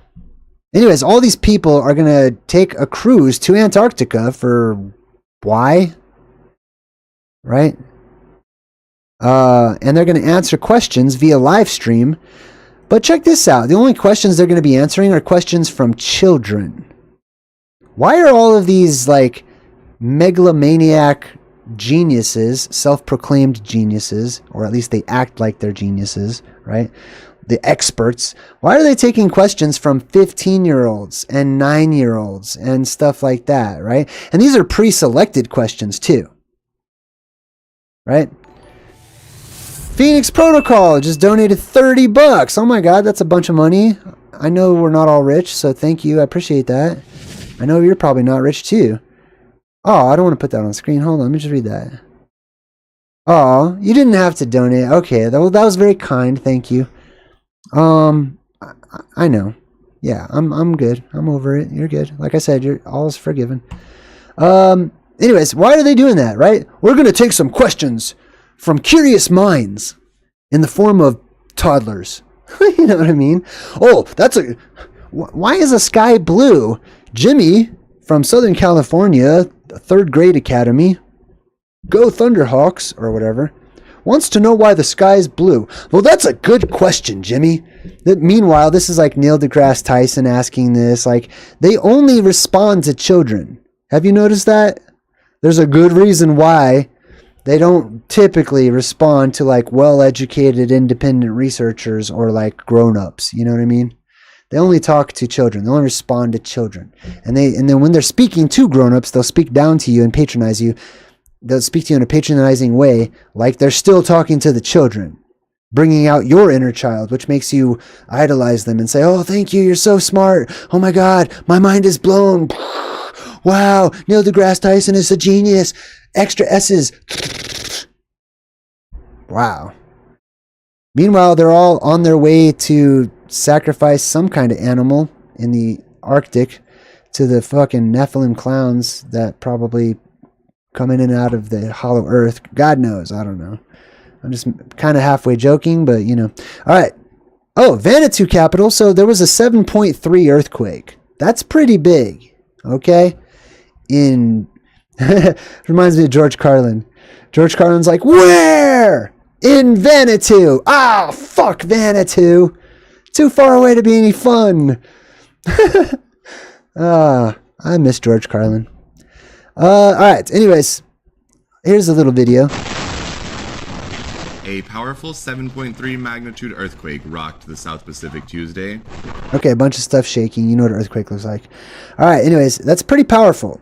Anyways, all these people are going to take a cruise to Antarctica for why? Right? And they're going to answer questions via live stream. But check this out. The only questions they're going to be answering are questions from children. Why are all of these, like, megalomaniac geniuses, self-proclaimed geniuses, or at least they act like they're geniuses, right? The experts. Why are they taking questions from 15-year-olds and 9-year-olds and stuff like that, right? And these are pre-selected questions too, right? Phoenix Protocol just donated $30. Oh my God, that's a bunch of money. I know we're not all rich, so thank you. I appreciate that. I know you're probably not rich too. Oh, I don't want to put that on the screen. Hold on, let me just read that. Oh, you didn't have to donate. Okay, that was very kind. Thank you. I know. Yeah, I'm good. I'm over it. You're good. Like I said, you're all is forgiven. Anyways, why are they doing that, right? We're going to take some questions from curious minds in the form of toddlers. You know what I mean? Oh, why is the sky blue? Jimmy from Southern California, third grade academy, go Thunderhawks or whatever, wants to know why the sky is blue. Well, that's a good question, Jimmy. Meanwhile, this is like Neil deGrasse Tyson asking this. Like, they only respond to children. Have you noticed that? There's a good reason why they don't typically respond to like well-educated independent researchers or like grown-ups. You know what I mean? They only talk to children. They only respond to children. And then when they're speaking to grown-ups, they'll speak down to you and patronize you. They'll speak to you in a patronizing way, like they're still talking to the children, bringing out your inner child, which makes you idolize them and say, oh, thank you, you're so smart. Oh my God, my mind is blown. Wow, Neil deGrasse Tyson is a genius. Extra S's. Wow. Meanwhile, they're all on their way to sacrifice some kind of animal in the Arctic to the fucking Nephilim clowns that probably come in and out of the hollow earth. God knows. I don't know. I'm just kind of halfway joking, but you know. All right. Oh, Vanuatu capital. So there was a 7.3 earthquake. That's pretty big. Okay. Reminds me of George Carlin. George Carlin's like, where? In Vanuatu. Ah, fuck Vanuatu. Too far away to be any fun. I miss George Carlin. All right. Anyways, here's a little video. A powerful 7.3 magnitude earthquake rocked the South Pacific Tuesday. Okay, a bunch of stuff shaking. You know what an earthquake looks like. All right. Anyways, that's pretty powerful.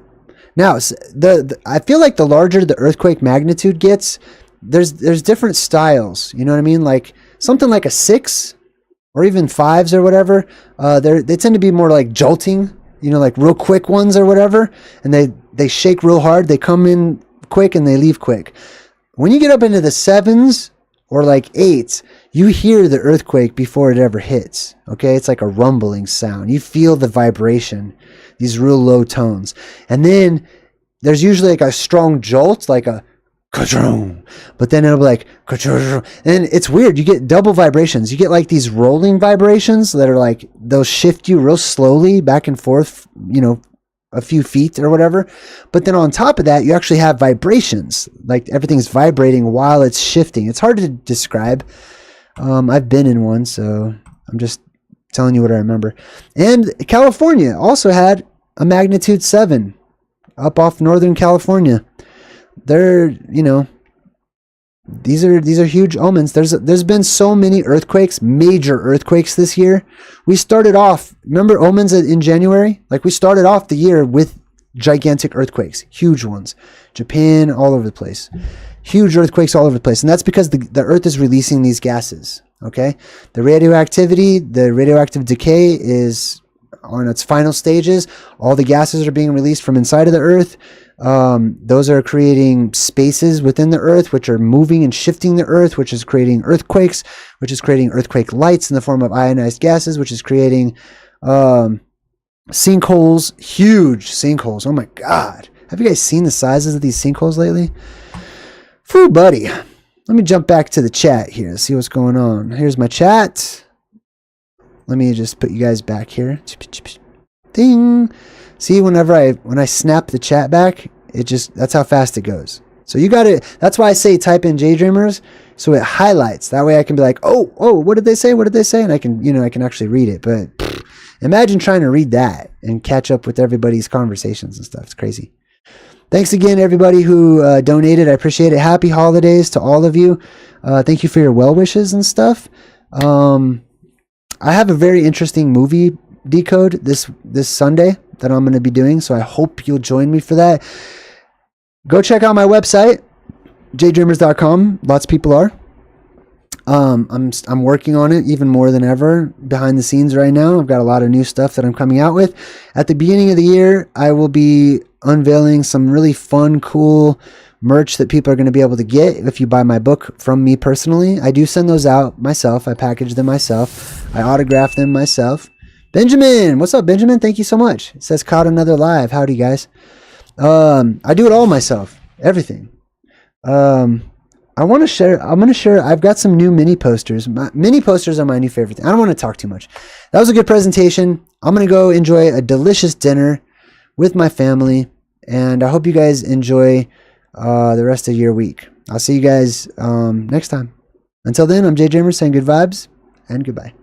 Now, I feel like the larger the earthquake magnitude gets, there's different styles. You know what I mean? Like something like a 6 or even 5s or whatever. They tend to be more like jolting. You know, like real quick ones or whatever, and they shake real hard. They come in quick and they leave quick. When you get up into the 7s or like 8s, you hear the earthquake before it ever hits. Okay, it's like a rumbling sound. You feel the vibration, these real low tones, and then there's usually like a strong jolt, like a ka-choom, but then it'll be like ka-choom. And it's weird. You get double vibrations. You get like these rolling vibrations that are like, they'll shift you real slowly back and forth, you know, a few feet or whatever. But then on top of that, you actually have vibrations, like everything's vibrating while it's shifting. It's hard to describe. I've been in one, so I'm just telling you what I remember. And California also had a magnitude 7 up off Northern California. They're, you know, these are huge omens. There's been so many earthquakes, major earthquakes this year. We started off, remember Omens in January? Like we started off the year with gigantic earthquakes, huge ones. Japan, all over the place. Huge earthquakes all over the place. And that's because the earth is releasing these gases, okay? The radioactivity, the radioactive decay is on its final stages. All the gases are being released from inside of the earth. Those are creating spaces within the earth, which are moving and shifting the earth, which is creating earthquakes, which is creating earthquake lights in the form of ionized gases, which is creating sinkholes, huge sinkholes. Oh my God. Have you guys seen the sizes of these sinkholes lately? Phew, buddy. Let me jump back to the chat here, see what's going on. Here's my chat. Let me just put you guys back here. Ding. See, when I snap the chat back, that's how fast it goes. So you got to, that's why I say type in JayDreamerZ, so it highlights. That way I can be like, oh, what did they say? What did they say? And I can actually read it. But imagine trying to read that and catch up with everybody's conversations and stuff. It's crazy. Thanks again, everybody who donated. I appreciate it. Happy holidays to all of you. Thank you for your well wishes and stuff. I have a very interesting movie decode this Sunday that I'm going to be doing, so I hope you'll join me for that. Go check out my website, JayDreamerZ.com. Lots of people are. I'm working on it even more than ever behind the scenes right now. I've got a lot of new stuff that I'm coming out with. At the beginning of the year, I will be unveiling some really fun, cool merch that people are going to be able to get if you buy my book from me personally. I do send those out myself. I package them myself. I autograph them myself. Benjamin, what's up, Benjamin? Thank you so much. It says caught another live. Howdy, guys. I do it all myself. Everything. I'm going to share. I've got some new mini posters. Mini posters are my new favorite thing. I don't want to talk too much. That was a good presentation. I'm going to go enjoy a delicious dinner with my family, and I hope you guys enjoy the rest of your week. I'll see you guys next time. Until then, I'm JayDreamerZ saying good vibes and goodbye.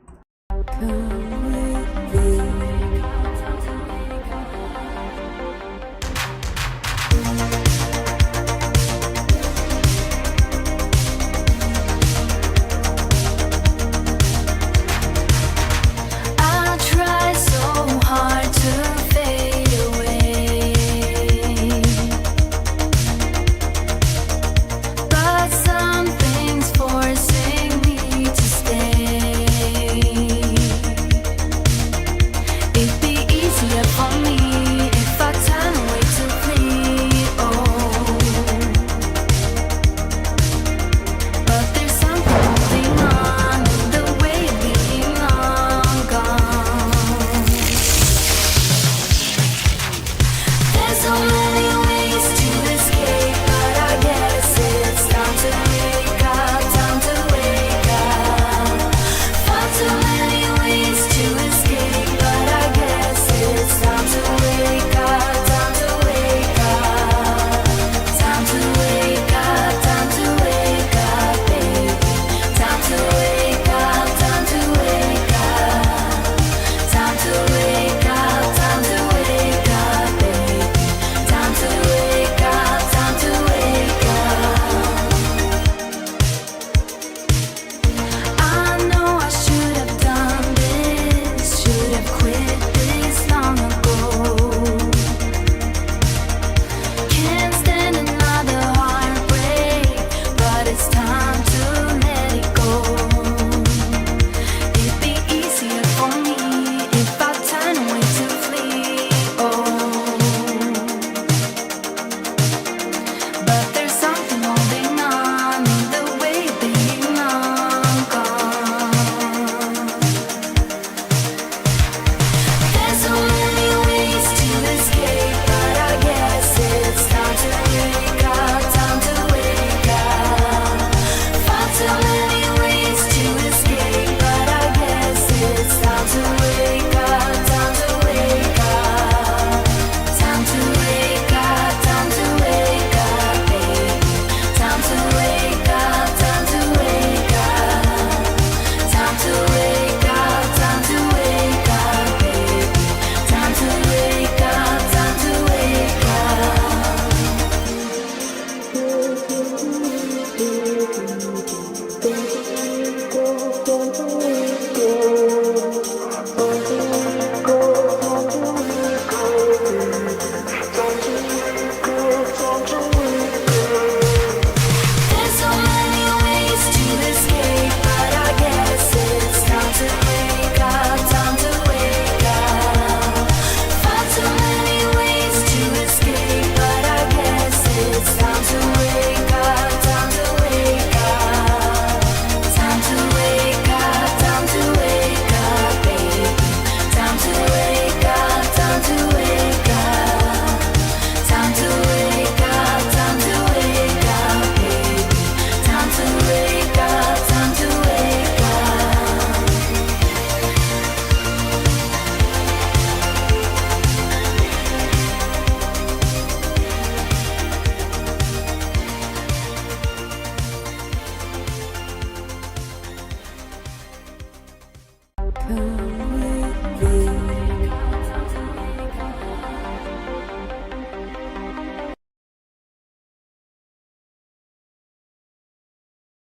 Cool.